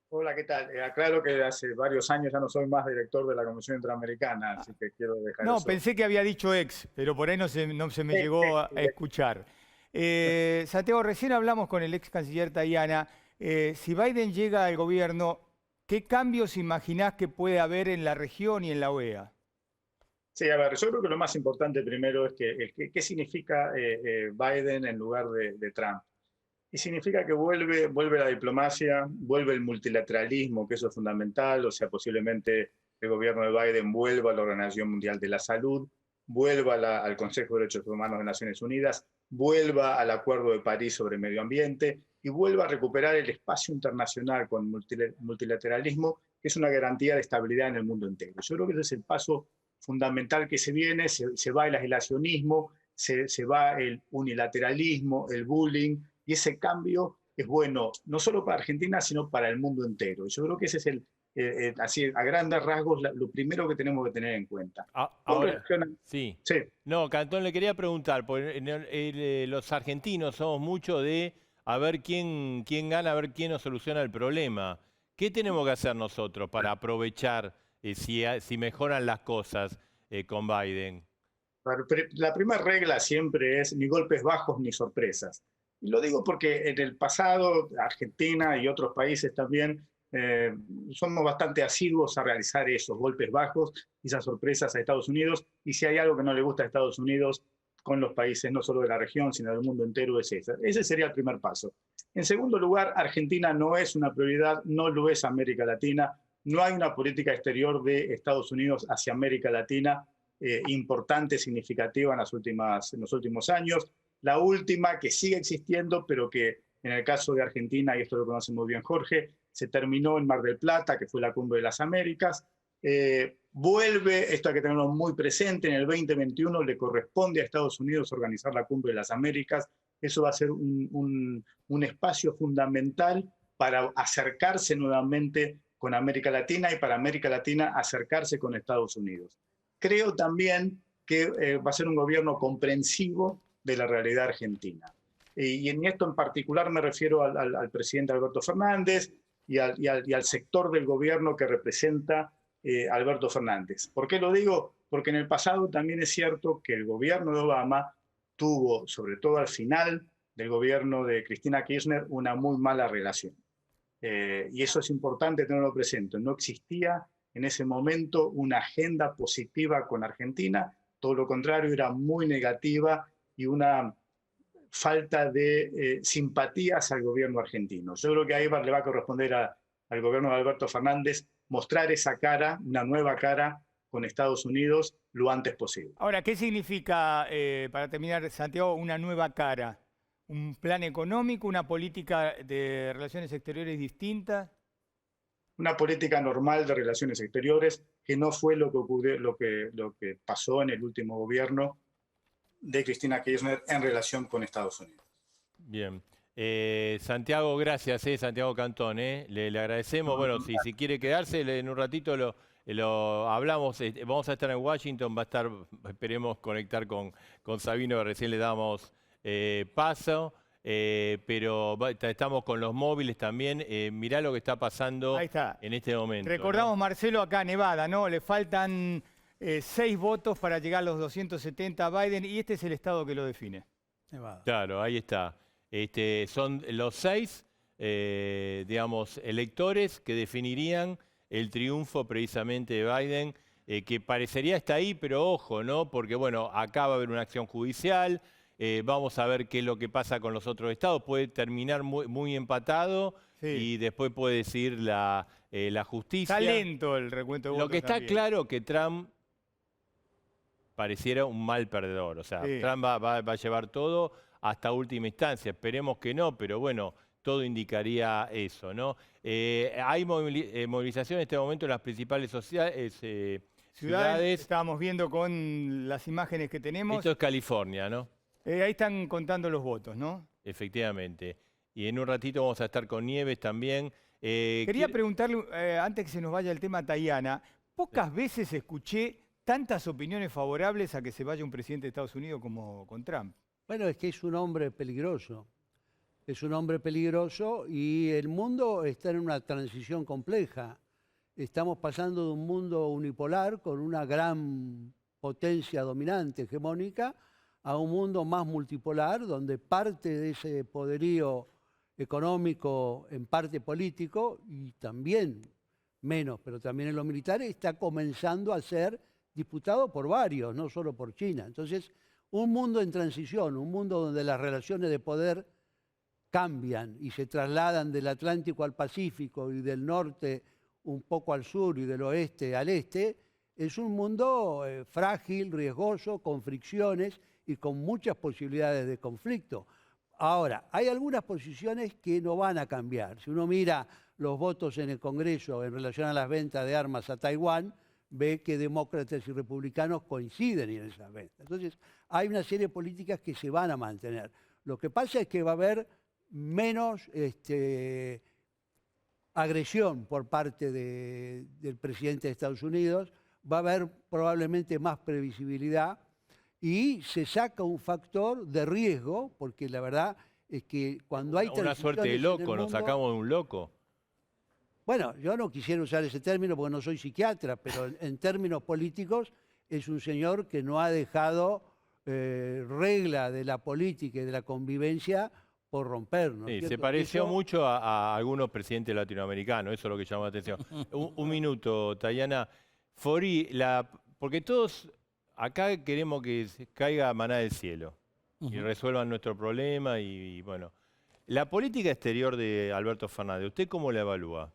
Hola, ¿qué tal? Aclaro que hace varios años ya no soy más director de la Comisión Interamericana, así que quiero dejar No, eso. pensé que había dicho ex, pero por ahí no se me llegó a escuchar. Santiago, recién hablamos con el ex canciller Tajani. Si Biden llega al gobierno, ¿qué cambios imaginás que puede haber en la región y en la OEA? Sí, a ver, yo creo que lo más importante primero es qué significa Biden en lugar de Trump. Y significa que vuelve la diplomacia, vuelve el multilateralismo, que eso es fundamental, o sea, posiblemente el gobierno de Biden vuelva a la Organización Mundial de la Salud, vuelva al Consejo de Derechos Humanos de Naciones Unidas, vuelva al Acuerdo de París sobre Medio Ambiente y vuelva a recuperar el espacio internacional con multilateralismo, que es una garantía de estabilidad en el mundo entero. Yo creo que ese es el paso fundamental que se viene, se va el aislacionismo, se va el unilateralismo, el bullying, y ese cambio es bueno no solo para Argentina, sino para el mundo entero. Yo creo que ese es así a grandes rasgos, lo primero que tenemos que tener en cuenta. Ahora, sí. No, Cantón, le quería preguntar, porque los argentinos somos mucho de a ver quién gana, a ver quién nos soluciona el problema. ¿Qué tenemos que hacer nosotros para aprovechar si mejoran las cosas con Biden? La primera regla siempre es ni golpes bajos ni sorpresas. Y lo digo porque en el pasado Argentina y otros países también somos bastante asiduos a realizar esos golpes bajos y esas sorpresas a Estados Unidos. Y si hay algo que no le gusta a Estados Unidos con los países no solo de la región, sino del mundo entero, es ese. Ese sería el primer paso. En segundo lugar, Argentina no es una prioridad, no lo es América Latina. No hay una política exterior de Estados Unidos hacia América Latina importante, significativa en los últimos años. La última, que sigue existiendo, pero que en el caso de Argentina, y esto lo conoce muy bien Jorge, se terminó en Mar del Plata, que fue la Cumbre de las Américas. Vuelve, esto hay que tenerlo muy presente, en el 2021 le corresponde a Estados Unidos organizar la Cumbre de las Américas. Eso va a ser un espacio fundamental para acercarse nuevamente con América Latina y para América Latina acercarse con Estados Unidos. Creo también que va a ser un gobierno comprensivo de la realidad argentina. Y en esto en particular me refiero al presidente Alberto Fernández y al sector del gobierno que representa Alberto Fernández. ¿Por qué lo digo? Porque en el pasado también es cierto que el gobierno de Obama tuvo, sobre todo al final del gobierno de Cristina Kirchner, una muy mala relación. Y eso es importante tenerlo presente. No existía en ese momento una agenda positiva con Argentina, todo lo contrario, era muy negativa y una falta de simpatías al gobierno argentino. Yo creo que ahí le va a corresponder al gobierno de Alberto Fernández mostrar esa cara, una nueva cara con Estados Unidos lo antes posible. Ahora, ¿qué significa, para terminar, Santiago, una nueva cara? ¿Un plan económico, una política de relaciones exteriores distinta? Una política normal de relaciones exteriores, que no fue lo que ocurrió, lo que pasó en el último gobierno de Cristina Kirchner en relación con Estados Unidos. Bien. Santiago, gracias, Santiago Cantón. Le agradecemos. Bueno, si quiere quedarse, en un ratito lo hablamos. Vamos a estar en Washington, va a estar, esperemos conectar con Sabino, que recién le damos paso. Pero estamos con los móviles también. Mirá lo que está pasando en este momento. Recordamos, ¿no? Marcelo, acá Nevada, ¿no? Le faltan 6 votos para llegar a los 270 a Biden y este es el estado que lo define. Nevada. Claro, ahí está. Son los 6, digamos, electores que definirían el triunfo precisamente de Biden, que parecería estar ahí, pero ojo, ¿no? Porque, bueno, acá va a haber una acción judicial. Vamos a ver qué es lo que pasa con los otros estados. Puede terminar muy empatado y después puede decidir la justicia. Está lento el recuento de votos. Lo que está también. claro que Trump pareciera un mal perdedor. O sea, Trump va a llevar todo hasta última instancia. Esperemos que no, pero bueno, todo indicaría eso, ¿no? Hay movilización en este momento en las principales ciudades. Estábamos viendo con las imágenes que tenemos. Esto es California, ¿no? Ahí están contando los votos, ¿no? Efectivamente. Y en un ratito vamos a estar con Nieves también. Quería preguntarle, antes que se nos vaya el tema, Tayana, pocas veces escuché tantas opiniones favorables a que se vaya un presidente de Estados Unidos como con Trump. Bueno, es que es un hombre peligroso. Es un hombre peligroso y el mundo está en una transición compleja. Estamos pasando de un mundo unipolar con una gran potencia dominante, hegemónica, a un mundo más multipolar, donde parte de ese poderío económico, en parte político, y también menos, pero también en lo militar, está comenzando a ser disputado por varios, no solo por China. Entonces, un mundo en transición, un mundo donde las relaciones de poder cambian y se trasladan del Atlántico al Pacífico y del norte un poco al sur y del oeste al este, es un mundo frágil, riesgoso, con fricciones y con muchas posibilidades de conflicto. Ahora, hay algunas posiciones que no van a cambiar. Si uno mira los votos en el Congreso en relación a las ventas de armas a Taiwán, ve que demócratas y republicanos coinciden en esas ventas. Entonces, hay una serie de políticas que se van a mantener. Lo que pasa es que va a haber menos agresión por parte del presidente de Estados Unidos, va a haber probablemente más previsibilidad y se saca un factor de riesgo, porque la verdad es que cuando hay una suerte de loco, nos sacamos de un loco. Bueno, yo no quisiera usar ese término porque no soy psiquiatra, pero en términos políticos es un señor que no ha dejado regla de la política y de la convivencia por romper, ¿no? Sí, se pareció mucho a algunos presidentes latinoamericanos, eso es lo que llama la atención. un minuto, Tayana. Fori, porque todos acá queremos que caiga maná del cielo y resuelvan nuestro problema y bueno. La política exterior de Alberto Fernández, ¿usted cómo la evalúa?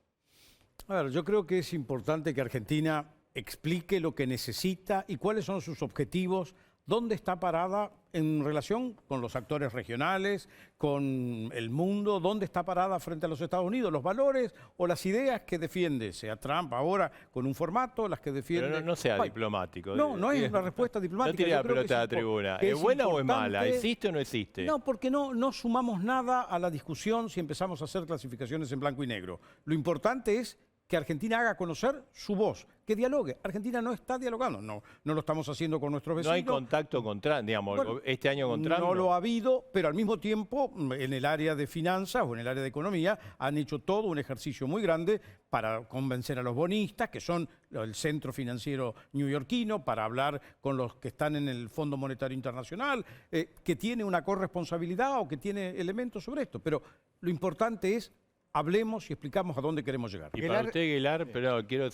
A ver, yo creo que es importante que Argentina explique lo que necesita y cuáles son sus objetivos, dónde está parada en relación con los actores regionales, con el mundo, dónde está parada frente a los Estados Unidos, los valores o las ideas que defiende, sea Trump ahora con un formato, las que defiende... Pero no sea diplomático. No es una respuesta diplomática. No tire la pelota a la tribuna. ¿Es buena o es mala? ¿Existe o no existe? No, porque no sumamos nada a la discusión si empezamos a hacer clasificaciones en blanco y negro. Lo importante es que Argentina haga conocer su voz, que dialogue. Argentina no está dialogando, no lo estamos haciendo con nuestros vecinos. No hay contacto con Trump, digamos, Bueno, este año con Trump. No lo ha habido, pero al mismo tiempo en el área de finanzas o en el área de economía han hecho todo un ejercicio muy grande para convencer a los bonistas, que son el centro financiero neoyorquino, para hablar con los que están en el Fondo Monetario Internacional, que tiene una corresponsabilidad o que tiene elementos sobre esto. Pero lo importante es hablemos y explicamos a dónde queremos llegar. Y para usted, Aguilar, pero quiero,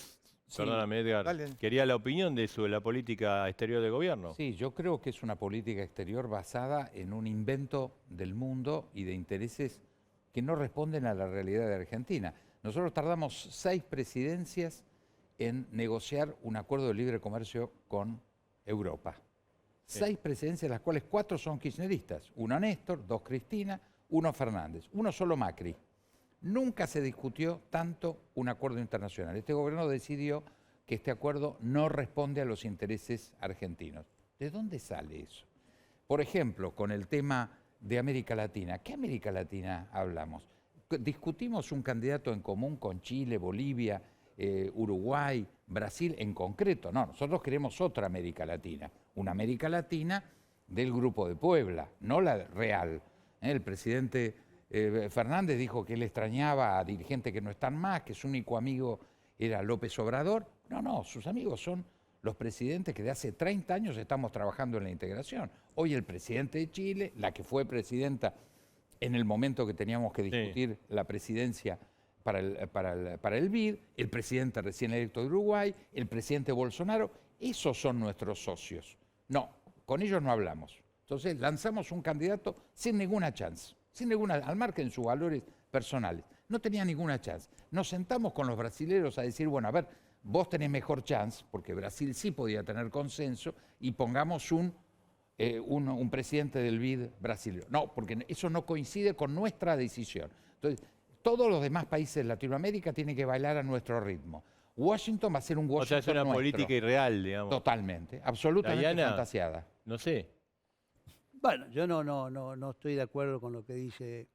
perdóname Edgar, Dale. quería la opinión de la política exterior del gobierno. Sí, yo creo que es una política exterior basada en un invento del mundo y de intereses que no responden a la realidad de Argentina. Nosotros tardamos 6 presidencias en negociar un acuerdo de libre comercio con Europa. 6 presidencias, las cuales 4 son kirchneristas. 1 Néstor, 2 Cristina, 1 Fernández, 1 solo Macri. Nunca se discutió tanto un acuerdo internacional. Este gobierno decidió que este acuerdo no responde a los intereses argentinos. ¿De dónde sale eso? Por ejemplo, con el tema de América Latina. ¿Qué América Latina hablamos? Discutimos un candidato en común con Chile, Bolivia, Uruguay, Brasil en concreto. No, nosotros queremos otra América Latina. Una América Latina del Grupo de Puebla, no la real. El presidente Fernández dijo que él extrañaba a dirigentes que no están más, que su único amigo era López Obrador. No, sus amigos son los presidentes que de hace 30 años estamos trabajando en la integración. Hoy el presidente de Chile, la que fue presidenta en el momento que teníamos que discutir la presidencia para el BID, el presidente recién electo de Uruguay, el presidente Bolsonaro, esos son nuestros socios. No, con ellos no hablamos. Entonces lanzamos un candidato sin ninguna chance, al margen de sus valores personales. No tenía ninguna chance. Nos sentamos con los brasileños a decir, bueno, a ver, vos tenés mejor chance, porque Brasil sí podía tener consenso, y pongamos un presidente del BID brasileño. No, porque eso no coincide con nuestra decisión. Entonces, todos los demás países de Latinoamérica tienen que bailar a nuestro ritmo. Washington va a ser un Washington O sea, es una nuestro. política irreal, digamos. Totalmente, absolutamente Diana, fantasiada. No sé. Bueno, yo no estoy de acuerdo con lo que dice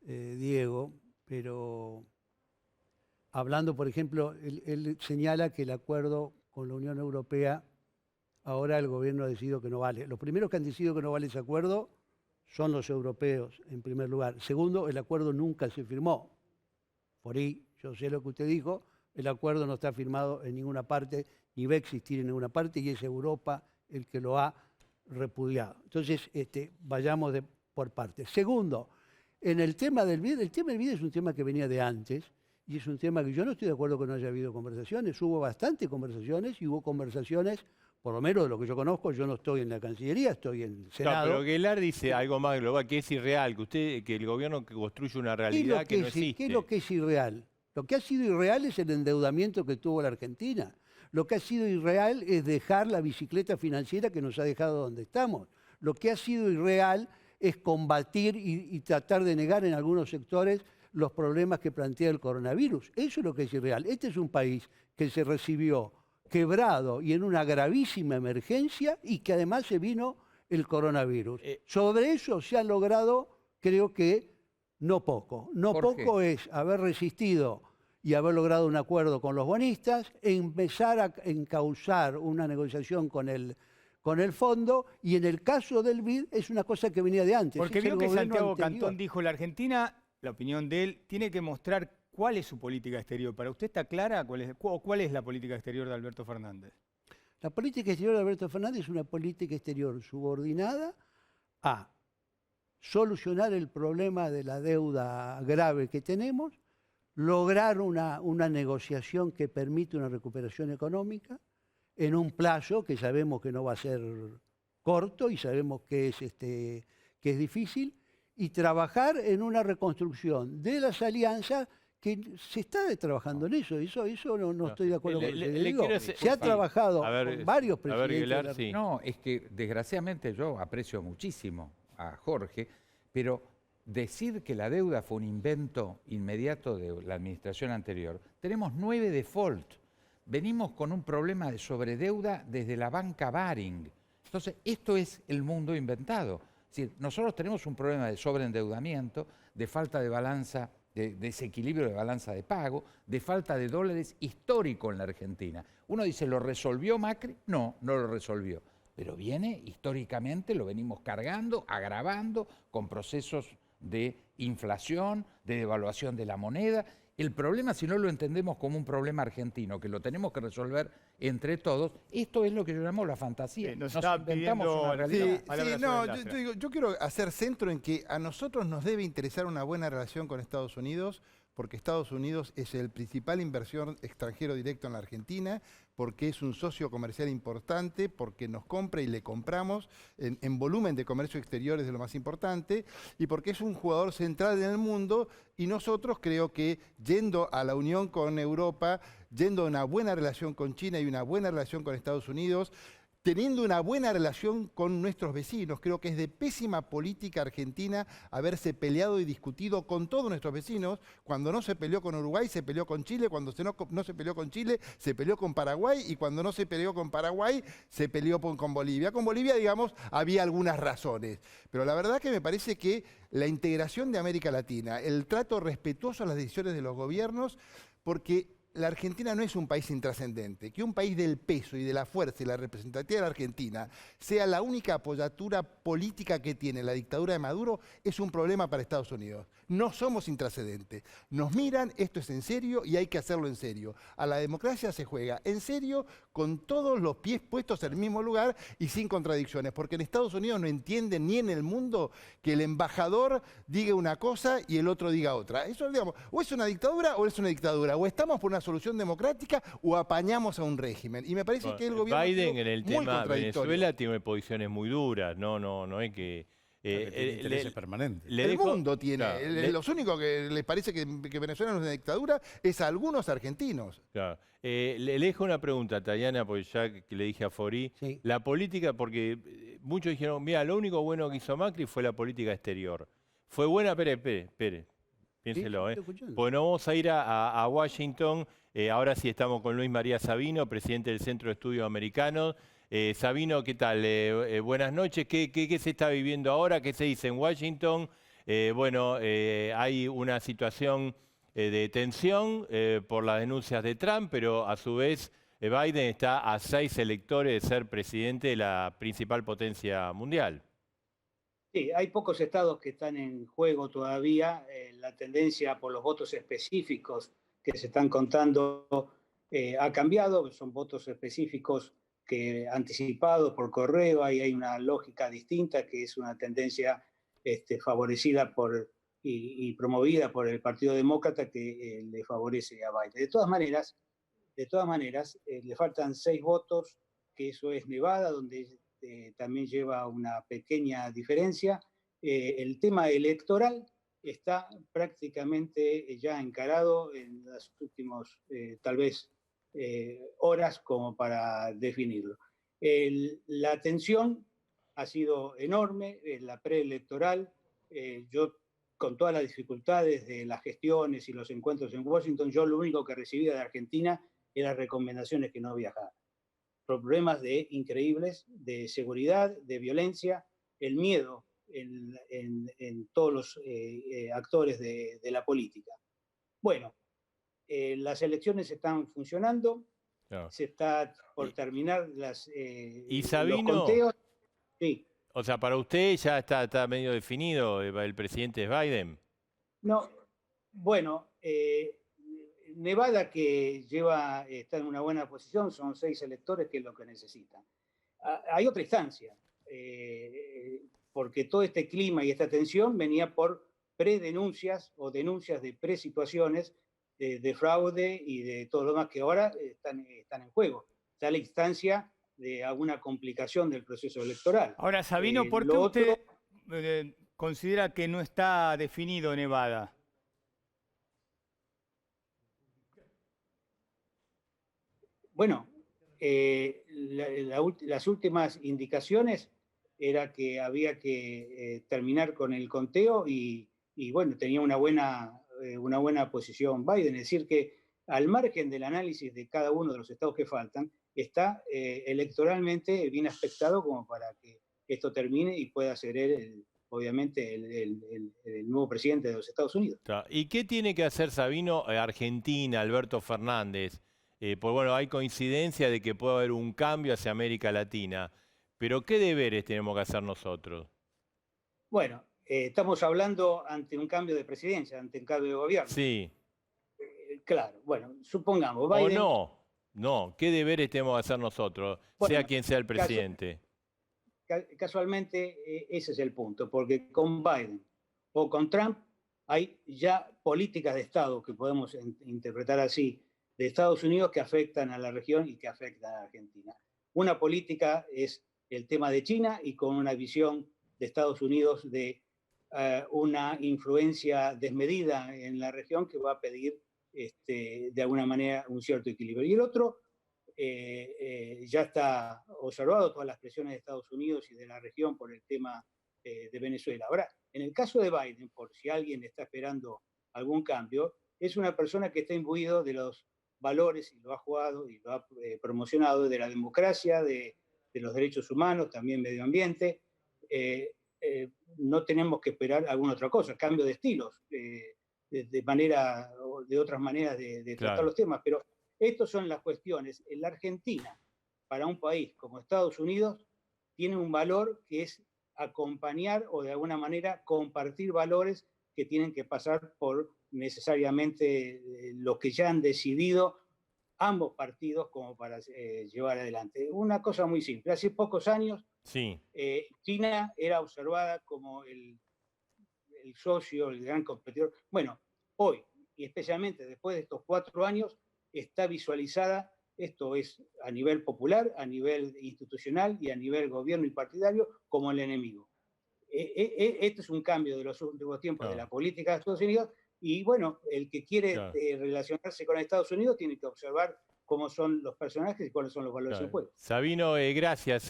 Diego, pero hablando, por ejemplo, él señala que el acuerdo con la Unión Europea, ahora el gobierno ha decidido que no vale. Los primeros que han decidido que no vale ese acuerdo son los europeos, en primer lugar. Segundo, el acuerdo nunca se firmó. Por ahí, yo sé lo que usted dijo, el acuerdo no está firmado en ninguna parte, ni va a existir en ninguna parte, y es Europa el que lo ha repudiado. Entonces, vayamos por partes. Segundo, en el tema del BID, el tema del BID es un tema que venía de antes, y es un tema que yo no estoy de acuerdo que no haya habido conversaciones. Hubo bastantes conversaciones, y hubo conversaciones, por lo menos de lo que yo conozco. Yo no estoy en la Cancillería, estoy en el Senado. No, pero Aguilar dice algo más global, que es irreal, que el gobierno construye una realidad que no existe. ¿Qué es lo que es irreal? Lo que ha sido irreal es el endeudamiento que tuvo la Argentina. Lo que ha sido irreal es dejar la bicicleta financiera que nos ha dejado donde estamos. Lo que ha sido irreal es combatir y tratar de negar en algunos sectores los problemas que plantea el coronavirus. Eso es lo que es irreal. Este es un país que se recibió quebrado y en una gravísima emergencia, y que además se vino el coronavirus. Sobre eso se ha logrado, creo que, no poco. No poco es haber resistido y haber logrado un acuerdo con los bonistas, empezar a encauzar una negociación con el fondo, y en el caso del BID es una cosa que venía de antes. Porque vio que Santiago Cantón dijo, la Argentina, la opinión de él, tiene que mostrar cuál es su política exterior. ¿Para usted está clara cuál es la política exterior de Alberto Fernández? La política exterior de Alberto Fernández es una política exterior subordinada a solucionar el problema de la deuda grave que tenemos, lograr una negociación que permite una recuperación económica en un plazo que sabemos que no va a ser corto y sabemos que es difícil, y trabajar en una reconstrucción de las alianzas, que se está trabajando en eso. Eso no estoy de acuerdo con lo que digo. Se ha trabajado con varios presidentes. No, es que desgraciadamente yo aprecio muchísimo a Jorge, pero decir que la deuda fue un invento inmediato de la administración anterior, tenemos 9 default. Venimos con un problema de sobredeuda desde la banca Baring. Entonces, esto es el mundo inventado. Es decir, nosotros tenemos un problema de sobreendeudamiento, de falta de balanza de desequilibrio de balanza de pago, de falta de dólares histórico en la Argentina. Uno dice, ¿lo resolvió Macri? No, no lo resolvió. Pero viene, históricamente, lo venimos cargando, agravando, con procesos de inflación, de devaluación de la moneda. El problema, si no lo entendemos como un problema argentino, que lo tenemos que resolver entre todos, esto es lo que yo llamo la fantasía. Nos inventamos una realidad. Yo quiero hacer centro en que a nosotros nos debe interesar una buena relación con Estados Unidos, porque Estados Unidos es el principal inversor extranjero directo en la Argentina, porque es un socio comercial importante, porque nos compra y le compramos en volumen de comercio exterior es de lo más importante, y porque es un jugador central en el mundo, y nosotros creo que yendo a la unión con Europa, yendo a una buena relación con China y una buena relación con Estados Unidos, teniendo una buena relación con nuestros vecinos. Creo que es de pésima política argentina haberse peleado y discutido con todos nuestros vecinos. Cuando no se peleó con Uruguay, se peleó con Chile. Cuando no se peleó con Chile, se peleó con Paraguay. Y cuando no se peleó con Paraguay, se peleó con Bolivia. Con Bolivia, digamos, había algunas razones. Pero la verdad que me parece que la integración de América Latina, el trato respetuoso a las decisiones de los gobiernos, porque la Argentina no es un país intrascendente. Que un país del peso y de la fuerza y la representatividad de la Argentina sea la única apoyatura política que tiene la dictadura de Maduro es un problema para Estados Unidos. No somos intrascendentes. Nos miran, esto es en serio y hay que hacerlo en serio. A la democracia se juega en serio, con todos los pies puestos en el mismo lugar y sin contradicciones. Porque en Estados Unidos no entienden ni en el mundo que el embajador diga una cosa y el otro diga otra. Eso, digamos, o es una dictadura o es una dictadura. O estamos por una solución democrática o apañamos a un régimen. Y me parece que el gobierno Biden en el tema Venezuela tiene posiciones muy duras. No es que... intereses permanentes. El mundo tiene. Los únicos que les parece que Venezuela no es una dictadura es a algunos argentinos. Claro. Le dejo una pregunta, Tayana, porque ya que le dije a Fori. Sí. La política, porque muchos dijeron, mira, lo único bueno que hizo Macri fue la política exterior. Fue buena, Pérez. Piénselo, Sí, estoy escuchando. Bueno, vamos a ir a Washington. Ahora sí estamos con Luis María Sabino, presidente del Centro de Estudios Americanos. Sabino, ¿qué tal? Buenas noches. ¿Qué se está viviendo ahora? ¿Qué se dice en Washington? Hay una situación de tensión por las denuncias de Trump, pero a su vez Biden está a 6 electores de ser presidente de la principal potencia mundial. Sí, hay pocos estados que están en juego todavía. La tendencia por los votos específicos que se están contando ha cambiado. Son votos específicos que anticipados por correo. Ahí hay una lógica distinta, que es una tendencia favorecida y promovida por el Partido Demócrata, que le favorece a Biden. De todas maneras, le faltan 6 votos, que eso es Nevada, donde también lleva una pequeña diferencia. El tema electoral está prácticamente ya encarado en las últimas, tal vez, horas como para definirlo. La tensión ha sido enorme en la preelectoral. Yo, con todas las dificultades de las gestiones y los encuentros en Washington, yo lo único que recibía de Argentina eran recomendaciones que no viajara. Problemas increíbles de seguridad, de violencia, el miedo en todos los actores de la política. Bueno, las elecciones están funcionando, Claro. se está por terminar ¿Y los Sabino? conteos. Sí. O sea, para usted ya está medio definido el presidente es Biden. No, bueno, Nevada, que está en una buena posición, son 6 electores, que es lo que necesitan. Hay otra instancia, porque todo este clima y esta tensión venía por predenuncias o denuncias de presituaciones de fraude y de todo lo demás que ahora están en juego. Está la instancia de alguna complicación del proceso electoral. Ahora, Sabino, ¿por qué usted considera que no está definido Nevada? Bueno, las últimas indicaciones era que había que terminar con el conteo y bueno, tenía una buena posición Biden. Es decir, que al margen del análisis de cada uno de los estados que faltan, está electoralmente bien aspectado como para que esto termine y pueda ser él obviamente, el nuevo presidente de los Estados Unidos. ¿Y qué tiene que hacer Sabino, Argentina, Alberto Fernández? Pues bueno, hay coincidencia de que puede haber un cambio hacia América Latina, pero ¿qué deberes tenemos que hacer nosotros? Bueno, estamos hablando ante un cambio de presidencia, ante un cambio de gobierno. Sí. Claro, bueno, supongamos. Biden, o no, ¿qué deberes tenemos que hacer nosotros, bueno, sea quien sea el presidente? Casualmente, ese es el punto, porque con Biden o con Trump hay ya políticas de Estado, que podemos interpretar así, de Estados Unidos que afectan a la región y que afectan a Argentina. Una política es el tema de China y con una visión de Estados Unidos de una influencia desmedida en la región que va a pedir de alguna manera un cierto equilibrio. Y el otro, ya está observado todas las presiones de Estados Unidos y de la región por el tema de Venezuela. Ahora, en el caso de Biden, por si alguien está esperando algún cambio, es una persona que está imbuido de los valores y lo ha jugado y lo ha promocionado de la democracia, de los derechos humanos, también medio ambiente. No tenemos que esperar alguna otra cosa, cambio de estilos, de manera o de otras maneras de tratar los temas, pero estas son las cuestiones. En la Argentina, para un país como Estados Unidos, tiene un valor que es acompañar o de alguna manera compartir valores que tienen que pasar por necesariamente lo que ya han decidido ambos partidos como para llevar adelante. Una cosa muy simple, hace pocos años China era observada como el socio, el gran competidor. Bueno, hoy, y especialmente después de estos 4 años, está visualizada, esto es a nivel popular, a nivel institucional y a nivel gobierno y partidario, como el enemigo. Este es un cambio de los últimos tiempos de la política de Estados Unidos, y bueno, el que quiere relacionarse con Estados Unidos tiene que observar cómo son los personajes y cuáles son los valores en juego. Sabino, gracias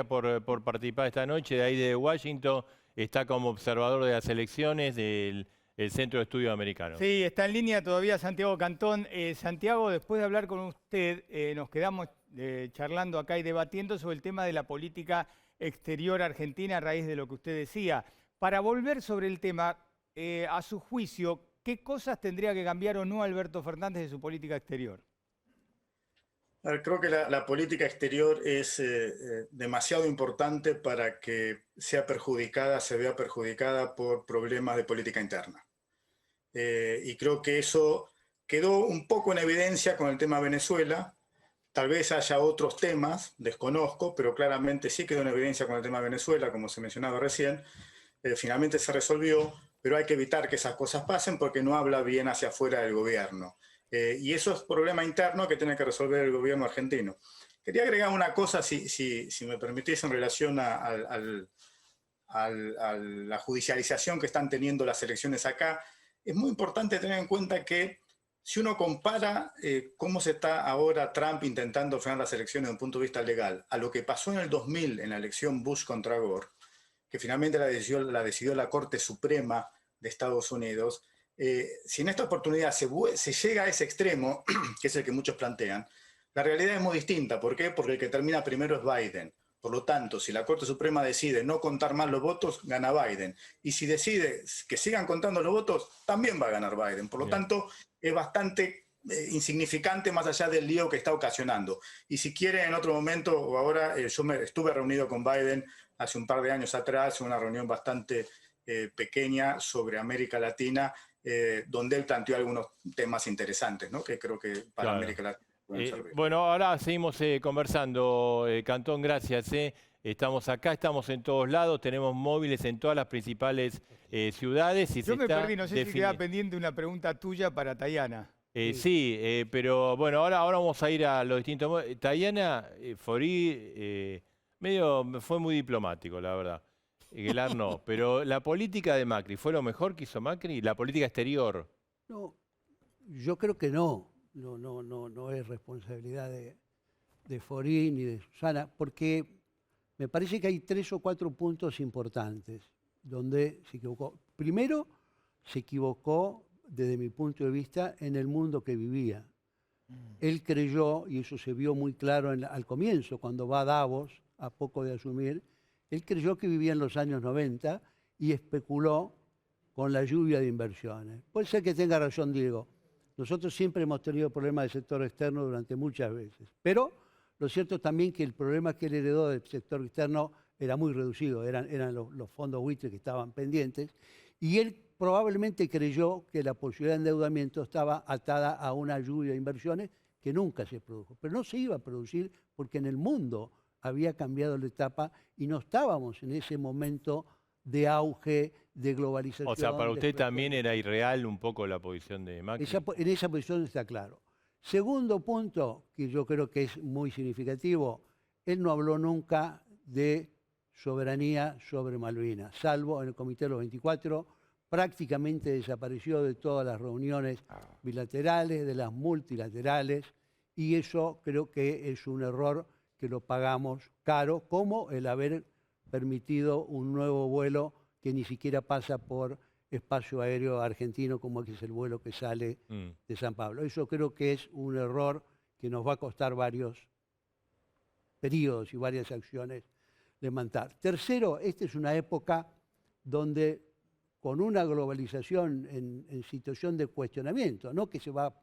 por participar esta noche de ahí de Washington. Está como observador de las elecciones del Centro de Estudios Americanos. Sí, está en línea todavía Santiago Cantón. Santiago, después de hablar con usted, nos quedamos charlando acá y debatiendo sobre el tema de la política exterior argentina a raíz de lo que usted decía. Para volver sobre el tema, a su juicio, ¿qué cosas tendría que cambiar o no Alberto Fernández de su política exterior? Creo que la política exterior es demasiado importante para que se vea perjudicada por problemas de política interna. Y creo que eso quedó un poco en evidencia con el tema Venezuela. Tal vez haya otros temas, desconozco, pero claramente sí quedó en evidencia con el tema Venezuela, como se mencionaba recién. Finalmente se resolvió, pero hay que evitar que esas cosas pasen porque no habla bien hacia afuera del gobierno. Y eso es problema interno que tiene que resolver el gobierno argentino. Quería agregar una cosa, si me permitís, en relación a la judicialización que están teniendo las elecciones acá. Es muy importante tener en cuenta que si uno compara cómo se está ahora Trump intentando frenar las elecciones desde un punto de vista legal a lo que pasó en el 2000 en la elección Bush contra Gore, que finalmente la decidió la Corte Suprema de Estados Unidos, si en esta oportunidad se llega a ese extremo, que es el que muchos plantean, la realidad es muy distinta. ¿Por qué? Porque el que termina primero es Biden. Por lo tanto, si la Corte Suprema decide no contar más los votos, gana Biden. Y si decide que sigan contando los votos, también va a ganar Biden. Por lo tanto, es bastante insignificante más allá del lío que está ocasionando. Y si quiere, en otro momento o ahora, yo estuve reunido con Biden hace un par de años atrás, una reunión bastante pequeña sobre América Latina, donde él planteó algunos temas interesantes, ¿no? Que creo que para América Latina pueden servir. Bueno, ahora seguimos conversando. Cantón, gracias. Estamos acá, estamos en todos lados, tenemos móviles en todas las principales ciudades. Y yo me perdí, no sé si queda pendiente una pregunta tuya para Tayana. Sí, pero bueno, ahora vamos a ir a los distintos. Tayana Forí fue muy diplomático, la verdad. Guelar no, pero la política de Macri, ¿fue lo mejor que hizo Macri? ¿La política exterior? No, yo creo que no. No es responsabilidad de Forí ni de Susana, porque me parece que hay 3 o 4 puntos importantes donde se equivocó. Primero, se equivocó desde mi punto de vista en el mundo que vivía. Él creyó, y eso se vio muy claro al comienzo, cuando va a Davos, a poco de asumir, él creyó que vivía en los años 90 y especuló con la lluvia de inversiones. Puede ser que tenga razón Diego. Nosotros siempre hemos tenido problemas del sector externo durante muchas veces. Pero lo cierto es también que el problema que él heredó del sector externo era muy reducido, eran los fondos buitres que estaban pendientes. Y él probablemente creyó que la posibilidad de endeudamiento estaba atada a una lluvia de inversiones que nunca se produjo. Pero no se iba a producir porque en el mundo había cambiado la etapa y no estábamos en ese momento de auge, de globalización. O sea, para usted también era irreal un poco la posición de Macri. En esa posición está claro. Segundo punto, que yo creo que es muy significativo, él no habló nunca de soberanía sobre Malvinas, salvo en el Comité de los 24, prácticamente desapareció de todas las reuniones bilaterales, de las multilaterales, y eso creo que es un error que lo pagamos caro, como el haber permitido un nuevo vuelo que ni siquiera pasa por espacio aéreo argentino, como es el vuelo que sale de San Pablo. Eso creo que es un error que nos va a costar varios periodos y varias acciones levantar. Tercero, esta es una época donde con una globalización en situación de cuestionamiento, no que se va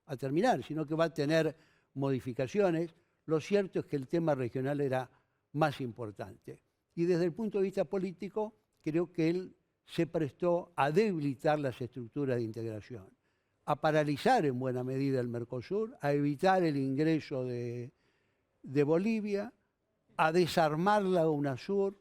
a terminar, sino que va a tener modificaciones, lo cierto es que el tema regional era más importante. Y desde el punto de vista político, creo que él se prestó a debilitar las estructuras de integración, a paralizar en buena medida el Mercosur, a evitar el ingreso de Bolivia, a desarmar la UNASUR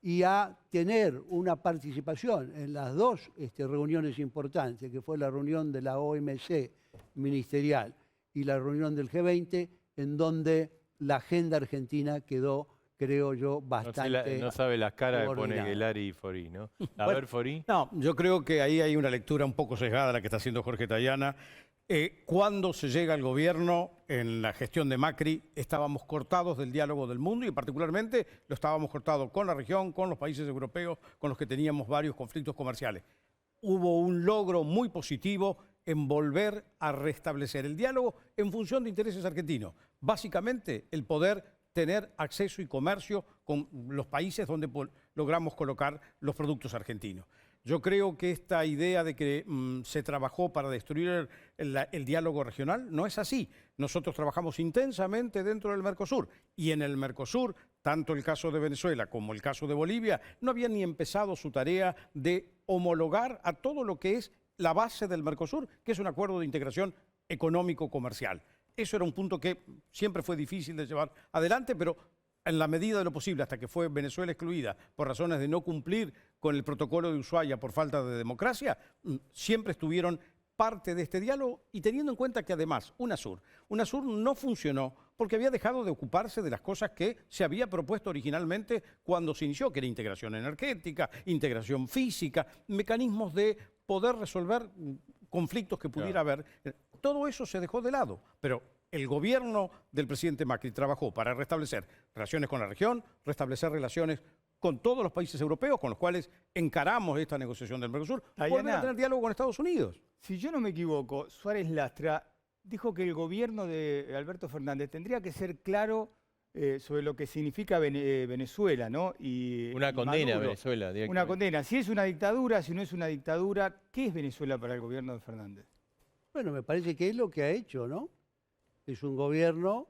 y a tener una participación en las dos reuniones importantes, que fue la reunión de la OMC ministerial y la reunión del G20, en donde la agenda argentina quedó, creo yo, bastante... No sabe las caras que pone Guelari y Forí, ¿no? A ver, Forí. No, yo creo que ahí hay una lectura un poco sesgada la que está haciendo Jorge Tayana. Cuando se llega al gobierno, en la gestión de Macri, estábamos cortados del diálogo del mundo y particularmente lo estábamos cortados con la región, con los países europeos, con los que teníamos varios conflictos comerciales. Hubo un logro muy positivo en volver a restablecer el diálogo en función de intereses argentinos. Básicamente, el poder tener acceso y comercio con los países donde logramos colocar los productos argentinos. Yo creo que esta idea de que se trabajó para destruir el diálogo regional no es así. Nosotros trabajamos intensamente dentro del Mercosur y en el Mercosur, tanto el caso de Venezuela como el caso de Bolivia, no habían ni empezado su tarea de homologar a todo lo que es la base del Mercosur, que es un acuerdo de integración económico-comercial. Eso era un punto que siempre fue difícil de llevar adelante, pero en la medida de lo posible, hasta que fue Venezuela excluida por razones de no cumplir con el protocolo de Ushuaia por falta de democracia, siempre estuvieron parte de este diálogo y teniendo en cuenta que además UNASUR no funcionó porque había dejado de ocuparse de las cosas que se había propuesto originalmente cuando se inició, que era integración energética, integración física, mecanismos de poder resolver conflictos que pudiera haber. Todo eso se dejó de lado, pero el gobierno del presidente Macri trabajó para restablecer relaciones con la región, restablecer relaciones con todos los países europeos con los cuales encaramos esta negociación del Mercosur, volver a tener diálogo con Estados Unidos. Si yo no me equivoco, Suárez Lastra dijo que el gobierno de Alberto Fernández tendría que ser claro sobre lo que significa Venezuela, ¿no? Y una condena Maduro. a Venezuela. Una condena. Si es una dictadura, si no es una dictadura, ¿qué es Venezuela para el gobierno de Fernández? Bueno, me parece que es lo que ha hecho, ¿no? Es un gobierno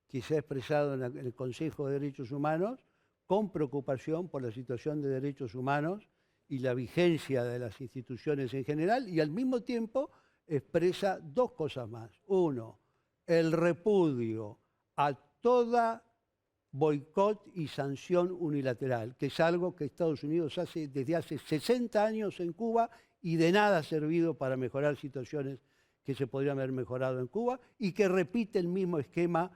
que se ha expresado en el Consejo de Derechos Humanos con preocupación por la situación de derechos humanos y la vigencia de las instituciones en general, y al mismo tiempo expresa dos cosas más. Uno, el repudio a toda boicot y sanción unilateral, que es algo que Estados Unidos hace desde hace 60 años en Cuba y de nada ha servido para mejorar situaciones que se podrían haber mejorado en Cuba y que repite el mismo esquema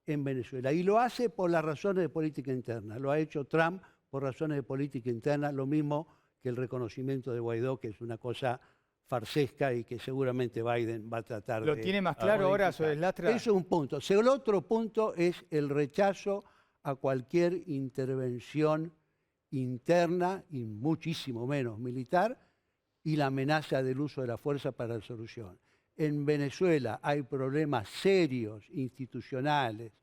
en Venezuela. Y lo hace por las razones de política interna. Lo ha hecho Trump por razones de política interna, lo mismo que el reconocimiento de Guaidó, que es una cosa farsesca y que seguramente Biden va a tratar de... ¿Lo tiene más claro ahora, Suárez Lastra? Eso es un punto. El otro punto es el rechazo a cualquier intervención interna y muchísimo menos militar y la amenaza del uso de la fuerza para la solución. En Venezuela hay problemas serios institucionales,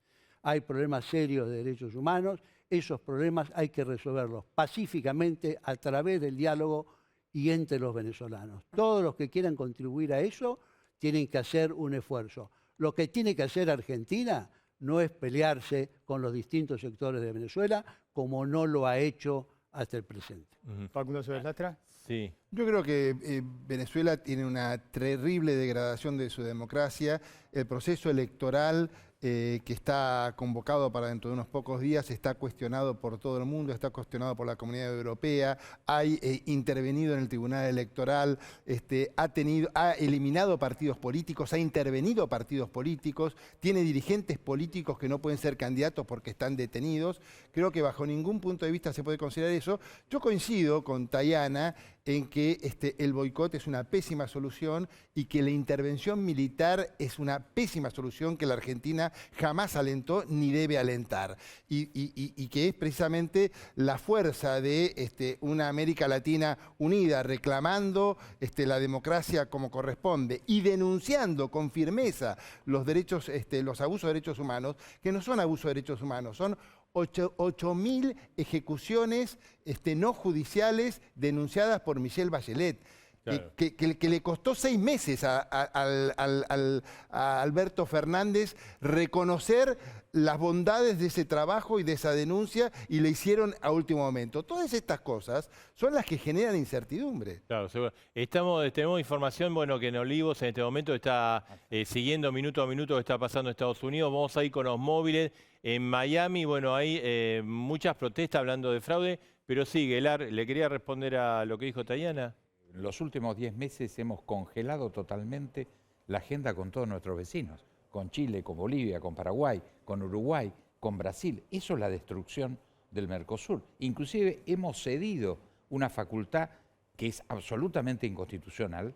hay problemas serios de derechos humanos. esos problemas hay que resolverlos pacíficamente a través del diálogo y entre los venezolanos. Todos los que quieran contribuir a eso tienen que hacer un esfuerzo. Lo que tiene que hacer Argentina no es pelearse con los distintos sectores de Venezuela, como no lo ha hecho hasta el presente. Facundo Suárez Lastra. Sí. Yo creo que Venezuela tiene una terrible degradación de su democracia. El proceso electoral que está convocado para dentro de unos pocos días está cuestionado por todo el mundo, está cuestionado por la Comunidad Europea, ha intervenido en el Tribunal Electoral, ha eliminado partidos políticos, ha intervenido partidos políticos, tiene dirigentes políticos que no pueden ser candidatos porque están detenidos. Creo que bajo ningún punto de vista se puede considerar eso. Yo coincido con Tayana en que el boicot es una pésima solución y que la intervención militar es una pésima solución que la Argentina jamás alentó ni debe alentar. Y que es precisamente la fuerza de una América Latina unida, reclamando la democracia como corresponde y denunciando con firmeza los abusos de derechos humanos, que no son abusos de derechos humanos, son 8.000 ejecuciones no judiciales denunciadas por Michelle Bachelet. Claro. Que le costó 6 meses a Alberto Fernández reconocer las bondades de ese trabajo y de esa denuncia, y le hicieron a último momento. Todas estas cosas son las que generan incertidumbre. Claro, seguro. Tenemos información, bueno, que en Olivos en este momento está siguiendo minuto a minuto lo que está pasando en Estados Unidos. Vamos a ir con los móviles. En Miami, bueno, hay muchas protestas hablando de fraude, pero sí, Guelar, ¿le quería responder a lo que dijo Tayana? En los últimos 10 meses hemos congelado totalmente la agenda con todos nuestros vecinos, con Chile, con Bolivia, con Paraguay, con Uruguay, con Brasil. Eso es la destrucción del Mercosur. Inclusive hemos cedido una facultad que es absolutamente inconstitucional,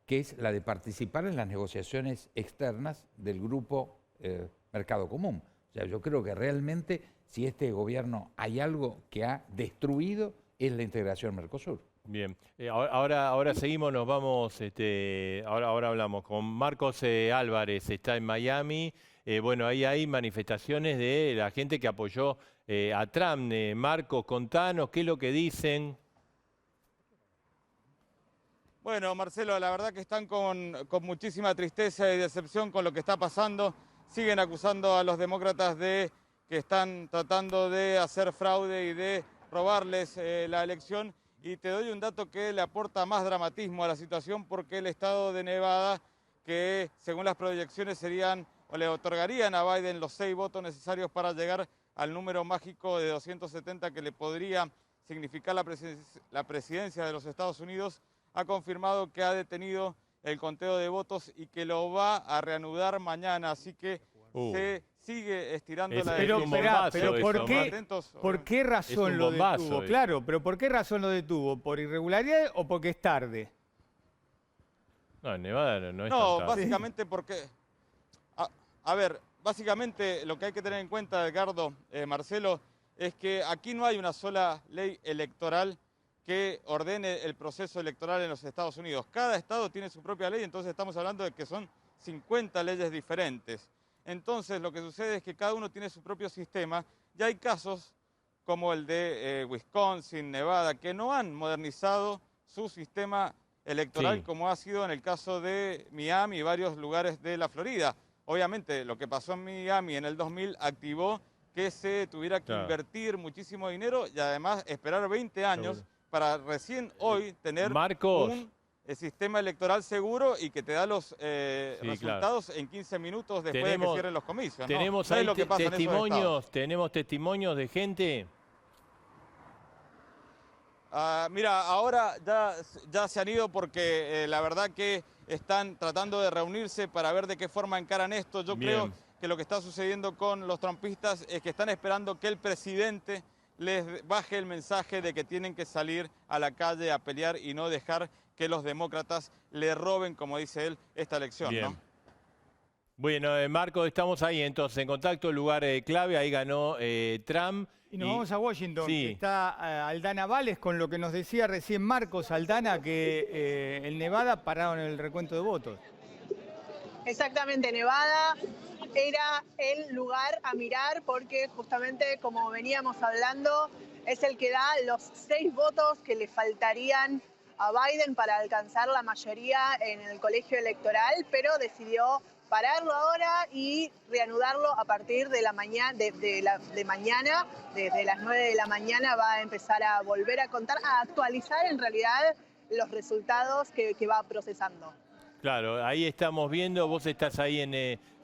que es la de participar en las negociaciones externas del grupo Mercado Común. O sea, yo creo que realmente si este gobierno hay algo que ha destruido es la integración Mercosur. Bien, ahora seguimos, nos vamos, ahora hablamos con Marcos Álvarez, está en Miami. Bueno, ahí hay manifestaciones de la gente que apoyó a Trump. Marcos, contanos, ¿qué es lo que dicen? Bueno, Marcelo, la verdad que están con muchísima tristeza y decepción con lo que está pasando. Siguen acusando a los demócratas de que están tratando de hacer fraude y de robarles la elección. Y te doy un dato que le aporta más dramatismo a la situación, porque el estado de Nevada, que según las proyecciones le otorgarían a Biden los 6 votos necesarios para llegar al número mágico de 270 que le podría significar la presidencia de los Estados Unidos, ha confirmado que ha detenido el conteo de votos y que lo va a reanudar mañana. Así que se sigue estirando la decisión. Pero ¿por qué razón lo detuvo? Claro, pero ¿por qué razón lo detuvo? ¿Por irregularidad o porque es tarde? No, en Nevada no es tan tarde. No, básicamente porque... A ver, básicamente lo que hay que tener en cuenta, Edgardo, Marcelo, es que aquí no hay una sola ley electoral que ordene el proceso electoral en los Estados Unidos. Cada estado tiene su propia ley, entonces estamos hablando de que son 50 leyes diferentes. Entonces lo que sucede es que cada uno tiene su propio sistema, y hay casos como el de Wisconsin, Nevada, que no han modernizado su sistema electoral, como ha sido en el caso de Miami y varios lugares de la Florida. Obviamente lo que pasó en Miami en el 2000 activó que se tuviera que invertir muchísimo dinero y además esperar 20 años para recién hoy tener un sistema electoral seguro y que te da los resultados en 15 minutos después de que cierren los comicios. Tenemos ahí tenemos testimonios de gente. Mira, ahora ya se han ido porque la verdad que están tratando de reunirse para ver de qué forma encaran esto. Yo creo que lo que está sucediendo con los trumpistas es que están esperando que el presidente les baje el mensaje de que tienen que salir a la calle a pelear y no dejar que los demócratas le roben, como dice él, esta elección. ¿No? Bueno, Marco, estamos ahí entonces en contacto, lugar clave, ahí ganó Trump. Y nos vamos a Washington, que está Aldana Vales, con lo que nos decía recién Marcos, Aldana, que en Nevada pararon el recuento de votos. Exactamente, Nevada era el lugar a mirar porque justamente, como veníamos hablando, es el que da los 6 votos que le faltarían a Biden para alcanzar la mayoría en el colegio electoral, pero decidió pararlo ahora y reanudarlo a partir de la mañana, mañana, desde las 9 de la mañana va a empezar a volver a contar, a actualizar en realidad los resultados que va procesando. Claro, ahí estamos viendo, vos estás ahí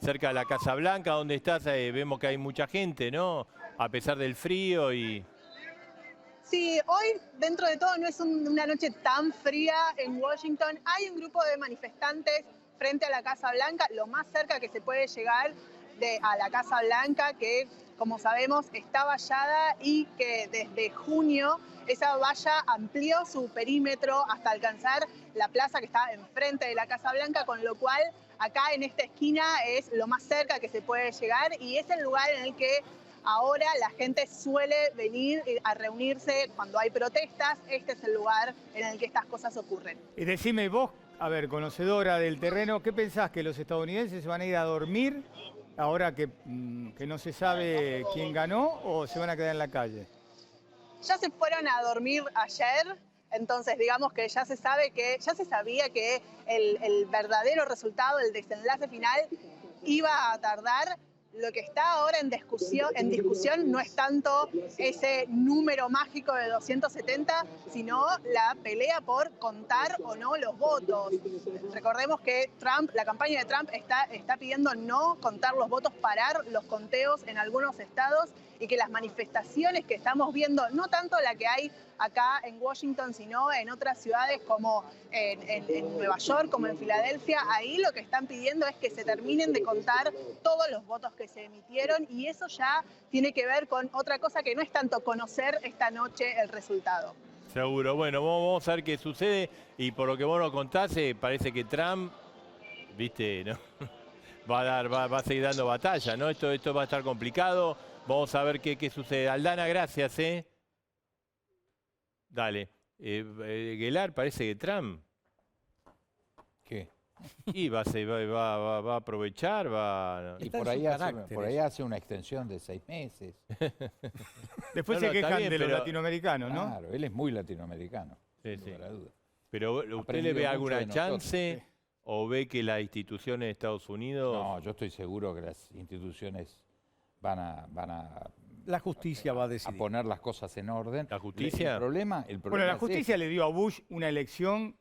cerca de la Casa Blanca, donde estás, vemos que hay mucha gente, ¿no? A pesar del frío y... Sí, hoy dentro de todo no es una noche tan fría en Washington. Hay un grupo de manifestantes frente a la Casa Blanca, lo más cerca que se puede llegar a la Casa Blanca, que como sabemos está vallada y que desde junio esa valla amplió su perímetro hasta alcanzar la plaza que está enfrente de la Casa Blanca, con lo cual acá en esta esquina es lo más cerca que se puede llegar y es el lugar en el que ahora la gente suele venir a reunirse cuando hay protestas. Este es el lugar en el que estas cosas ocurren. Y decime vos, a ver, conocedora del terreno, ¿qué pensás? ¿Que los estadounidenses se van a ir a dormir ahora que no se sabe quién ganó o se van a quedar en la calle? Ya se fueron a dormir ayer, entonces digamos que ya se sabía que el verdadero resultado, el desenlace final, iba a tardar. Lo que está ahora en discusión no es tanto ese número mágico de 270, sino la pelea por contar o no los votos. Recordemos que la campaña de Trump está pidiendo no contar los votos, parar los conteos en algunos estados y que las manifestaciones que estamos viendo, no tanto la que hay acá en Washington, sino en otras ciudades como en Nueva York, como en Filadelfia, ahí lo que están pidiendo es que se terminen de contar todos los votos que se emitieron y eso ya tiene que ver con otra cosa que no es tanto conocer esta noche el resultado. Seguro. Bueno, vamos a ver qué sucede y por lo que vos nos contás, parece que Trump, viste, ¿no? va a seguir dando batalla, ¿no? Esto va a estar complicado. Vamos a ver qué sucede. Aldana, gracias, Dale. Guelar, parece que Trump... ¿Qué? Y va a aprovechar, Y por ahí hace una extensión de 6 meses. Después se quejan de los latinoamericanos, ¿no? Claro, él es muy latinoamericano, sí, sin lugar a duda. Pero ¿usted le ve alguna chance o ve que las instituciones de Estados Unidos... No, yo estoy seguro que las instituciones van a la justicia va a decidir. A poner las cosas en orden. ¿La justicia? El problema bueno, la justicia le dio a Bush una elección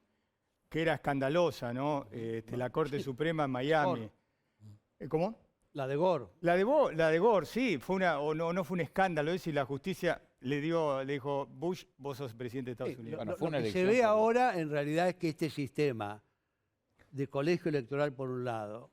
que era escandalosa, ¿no? La Corte Suprema en Miami. ¿Cómo? La de Gore. La de Gore, sí. No fue un escándalo, es decir, la justicia le dijo, Bush, vos sos presidente de Estados Unidos. Bueno, lo que se ve ahora en realidad es que este sistema de colegio electoral por un lado,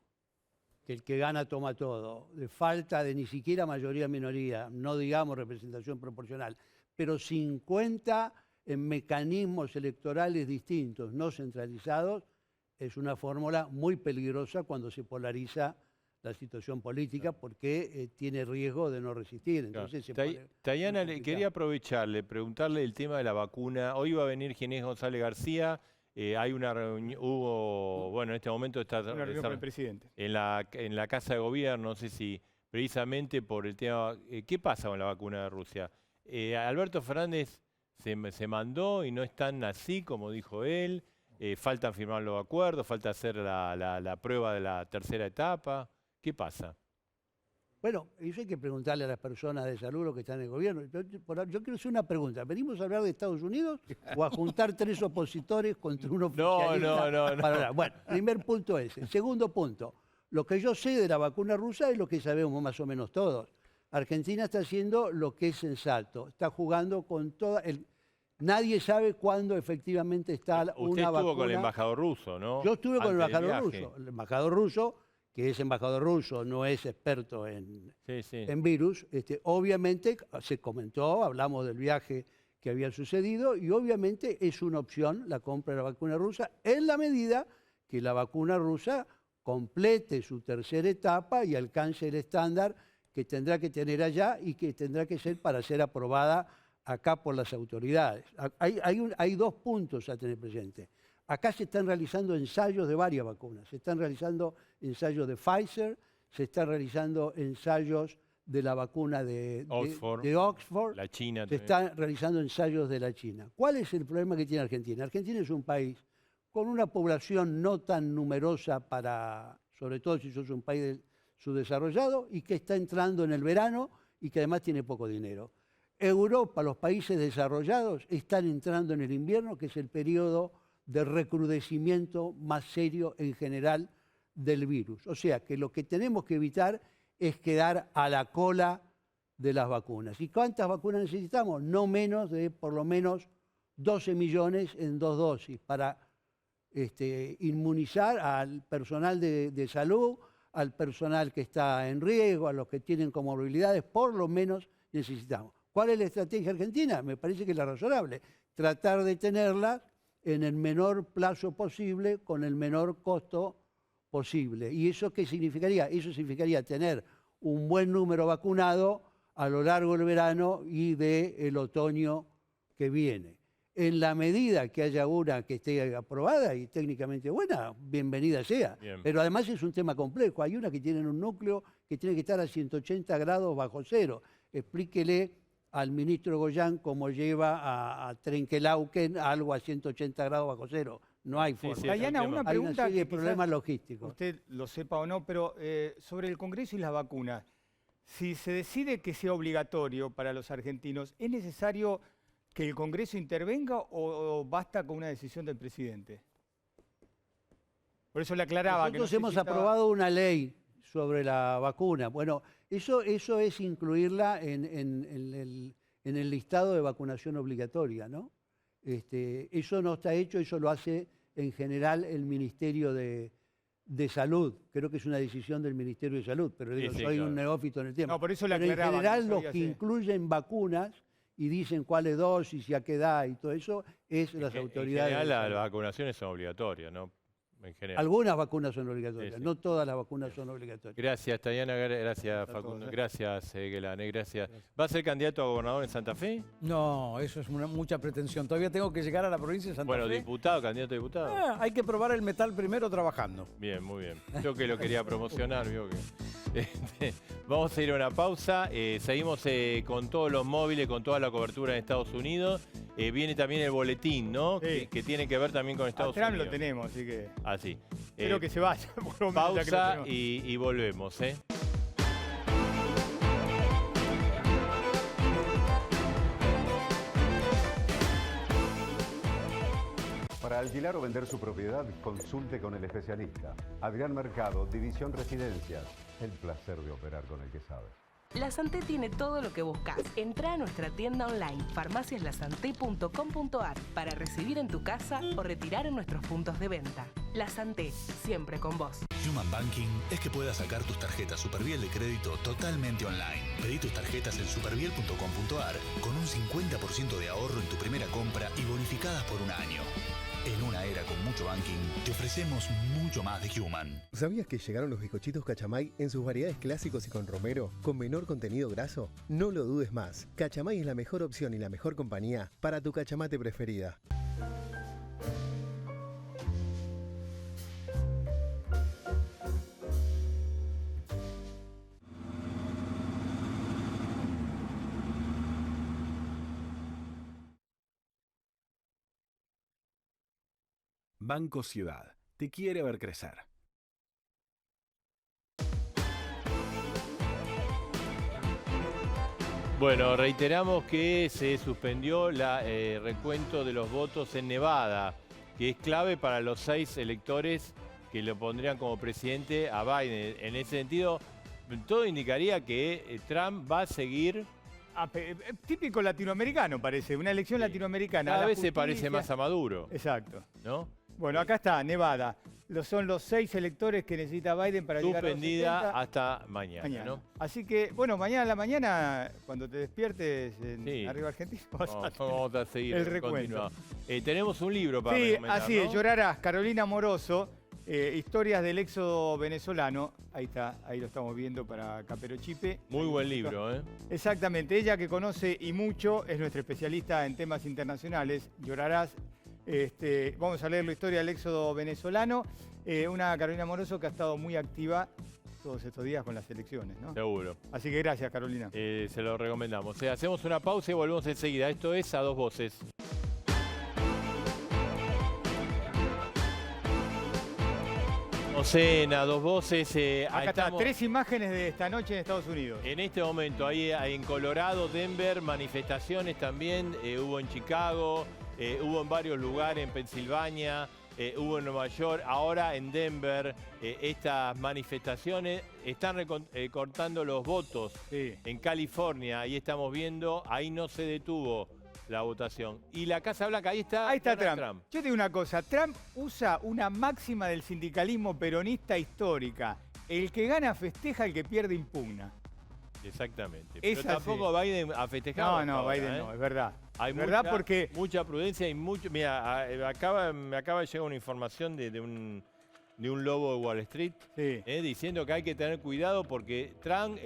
que el que gana toma todo, de falta de ni siquiera mayoría-minoría, no digamos representación proporcional, pero 50 en mecanismos electorales distintos, no centralizados, es una fórmula muy peligrosa cuando se polariza la situación política porque tiene riesgo de no resistir. Entonces Tayana, quería aprovecharle, preguntarle el tema de la vacuna. Hoy va a venir Ginés González García. Hay una reunión, en este momento está una reunión con el presidente en la Casa de Gobierno, no sé si precisamente por el tema, ¿qué pasa con la vacuna de Rusia? Alberto Fernández se mandó y no es tan así como dijo él, faltan firmar los acuerdos, falta hacer la prueba de la tercera etapa, ¿qué pasa? Bueno, eso hay que preguntarle a las personas de salud lo que están en el gobierno. Yo quiero hacer una pregunta. ¿Venimos a hablar de Estados Unidos o a juntar 3 opositores contra un oficialista? No. Bueno, primer punto ese. Segundo punto, lo que yo sé de la vacuna rusa es lo que sabemos más o menos todos. Argentina está haciendo lo que es sensato. Está jugando con toda... Nadie sabe cuándo efectivamente está una vacuna... Usted estuvo con el embajador ruso, ¿no? Yo estuve con el embajador ruso. El embajador ruso, que es embajador ruso, no es experto en virus, obviamente se comentó, hablamos del viaje que había sucedido y obviamente es una opción la compra de la vacuna rusa en la medida que la vacuna rusa complete su tercera etapa y alcance el estándar que tendrá que tener allá y que tendrá que ser para ser aprobada acá por las autoridades. Hay 2 puntos a tener presente. Acá se están realizando ensayos de varias vacunas. Se están realizando ensayos de Pfizer, se están realizando ensayos de la vacuna de Oxford. La China se también. están realizando ensayos de la China. ¿Cuál es el problema que tiene Argentina? Argentina es un país con una población no tan numerosa sobre todo si sos un país subdesarrollado, y que está entrando en el verano y que además tiene poco dinero. Europa, los países desarrollados, están entrando en el invierno, que es el periodo de recrudecimiento más serio en general del virus. O sea que lo que tenemos que evitar es quedar a la cola de las vacunas. ¿Y cuántas vacunas necesitamos? No menos de por lo menos 12 millones en 2 dosis para inmunizar al personal de salud, al personal que está en riesgo, a los que tienen comorbilidades, por lo menos necesitamos. ¿Cuál es la estrategia argentina? Me parece que es la razonable. Tratar de tenerla en el menor plazo posible, con el menor costo posible. ¿Y eso qué significaría? Eso significaría tener un buen número vacunado a lo largo del verano y del otoño que viene. En la medida que haya una que esté aprobada y técnicamente buena, bienvenida sea. Bien. Pero además es un tema complejo. Hay una que tiene un núcleo que tiene que estar a 180 grados bajo cero. Explíquele al ministro Goyán cómo lleva a Trenquelauquen algo a 180 grados bajo cero. No hay forma. Dayana, una Hay una pregunta serie de que problemas quizás logísticos. usted lo sepa o no, pero sobre el Congreso y las vacunas. Si se decide que sea obligatorio para los argentinos, ¿es necesario que el Congreso intervenga o basta con una decisión del presidente? Por eso le aclaraba Nosotros que no hemos aprobado una ley sobre la vacuna. Bueno, eso es incluirla en el listado de vacunación obligatoria, ¿no? Eso no está hecho, eso lo hace en general el Ministerio de Salud. Creo que es una decisión del Ministerio de Salud, pero digo, soy un neófito en el tema. No, por eso le Pero en aclaraba, general no los sabía que si- incluyen vacunas y dicen cuáles dosis y a qué edad y todo eso es las autoridades. En de general, salud. las vacunaciones son obligatorias, ¿no? En general. Algunas vacunas son obligatorias, Sí, sí. no todas las vacunas son obligatorias. Gracias, Tayana, gracias, Facundo, gracias, Gelane, gracias. ¿Va a ser candidato a gobernador en Santa Fe? No, eso es mucha pretensión. Todavía tengo que llegar a la provincia de Santa Bueno, Fe. diputado, candidato a diputado. Hay que probar el metal primero trabajando. Bien, muy bien. Yo que lo quería promocionar, vio que... Vamos a ir a una pausa. Seguimos con todos los móviles, con toda la cobertura en Estados Unidos. Viene también el boletín, ¿no? Sí. Que tiene que ver también con Estados Trump Unidos. lo tenemos, así que Así. espero que se vaya. Por lo menos, ya que lo Pausa tenemos. y volvemos, ¿eh? Para alquilar o vender su propiedad, consulte con el especialista. Adrián Mercado, División Residencias. El placer de operar con el que sabe. La Santé tiene todo lo que buscas. Entra a nuestra tienda online farmaciaslasante.com.ar para recibir en tu casa o retirar en nuestros puntos de venta. La Santé, siempre con vos. Human Banking es que puedas sacar tus tarjetas Superviel de crédito totalmente online. Pedí tus tarjetas en superviel.com.ar con un 50% de ahorro en tu primera compra y bonificadas por un año. En una era con mucho banking, te ofrecemos mucho más de Human. ¿Sabías que llegaron los bizcochitos Cachamay en sus variedades clásicos y con romero, con menor contenido graso? No lo dudes más. Cachamay es la mejor opción y la mejor compañía para tu cachamate preferida. Banco Ciudad te quiere ver crecer. Bueno, reiteramos que se suspendió el recuento de los votos en Nevada, que es clave para los 6 electores que lo pondrían como presidente a Biden. En ese sentido, todo indicaría que Trump va a seguir... Típico latinoamericano parece, una elección latinoamericana. Cada La vez se justicia- parece más a Maduro. Exacto. ¿No? Bueno, acá está, Nevada. Son los 6 electores que necesita Biden para llegar a los Suspendida 70. hasta mañana, ¿no? Así que, bueno, mañana a la mañana, cuando te despiertes en Sí. Arriba Argentina, vas a Vamos a seguir el recuento. continuado. Tenemos un libro para Sí, recomendar, así ¿no? es, Llorarás, Carolina Moroso, Historias del éxodo venezolano. Ahí está, ahí lo estamos viendo para Caperochipe. Muy buen libro, ¿eh? Exactamente, ella que conoce y mucho, es nuestra especialista en temas internacionales. Llorarás. Vamos a leer la historia del éxodo venezolano. Una Carolina Moroso que ha estado muy activa todos estos días con las elecciones, ¿no? Seguro. Así que gracias, Carolina. Se lo recomendamos. Hacemos una pausa y volvemos enseguida. Esto es A Dos Voces. En A Dos Voces. Acá está, 3 imágenes de esta noche en Estados Unidos. En este momento, ahí en Colorado, Denver, manifestaciones también. Hubo en Chicago, hubo en varios lugares, en Pensilvania, hubo en Nueva York. Ahora en Denver, estas manifestaciones están cortando los votos. Sí. En California, ahí estamos viendo, ahí no se detuvo la votación. Y la Casa Blanca, ahí está Trump. Yo te digo una cosa, Trump usa una máxima del sindicalismo peronista histórica. El que gana festeja, el que pierde impugna. Exactamente. Es Pero tampoco así. Biden ha festejado. No, ahora, Biden no, es verdad. Hay mucha prudencia y mucho... Mira, me acaba de llegar una información de un lobo de Wall Street diciendo que hay que tener cuidado porque Trump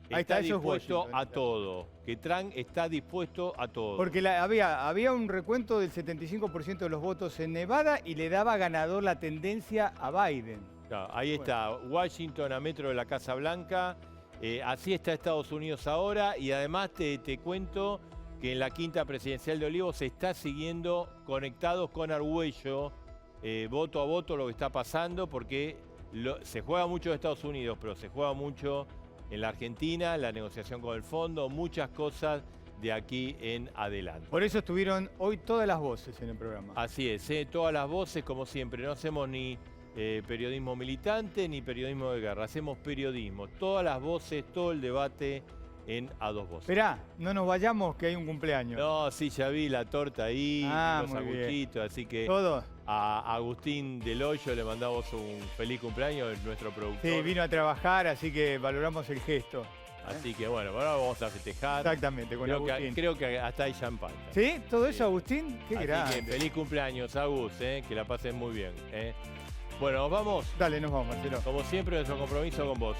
está dispuesto a todo. Que Trump está dispuesto a todo. Porque había un recuento del 75% de los votos en Nevada y le daba ganador la tendencia a Biden. Claro, ahí está, Washington a metro de la Casa Blanca. Así está Estados Unidos ahora y además te cuento que en la quinta presidencial de Olivos se está siguiendo conectados con Argüello, voto a voto lo que está pasando porque se juega mucho en Estados Unidos, pero se juega mucho en la Argentina, la negociación con el fondo, muchas cosas de aquí en adelante. Por eso estuvieron hoy todas las voces en el programa. Así es, todas las voces como siempre, no hacemos ni periodismo militante ni periodismo de guerra, hacemos periodismo, todas las voces, todo el debate en A Dos Voces. Esperá, no nos vayamos que hay un cumpleaños. No, sí, ya vi la torta ahí, los muy sanguchitos, bien. así que ¿Todo? A Agustín Del Hoyo le mandamos un feliz cumpleaños, nuestro productor. Sí, vino a trabajar, así que valoramos el gesto. Así que bueno, ahora vamos a festejar. Exactamente, con Agustín. Creo que hasta hay champán. ¿Sí? ¿Todo eso, Agustín? Qué así grande. Que feliz cumpleaños, Agus, que la pasen muy bien. Bueno, ¿nos vamos? Dale, nos vamos, Marcelo. Como siempre, nuestro compromiso con vos.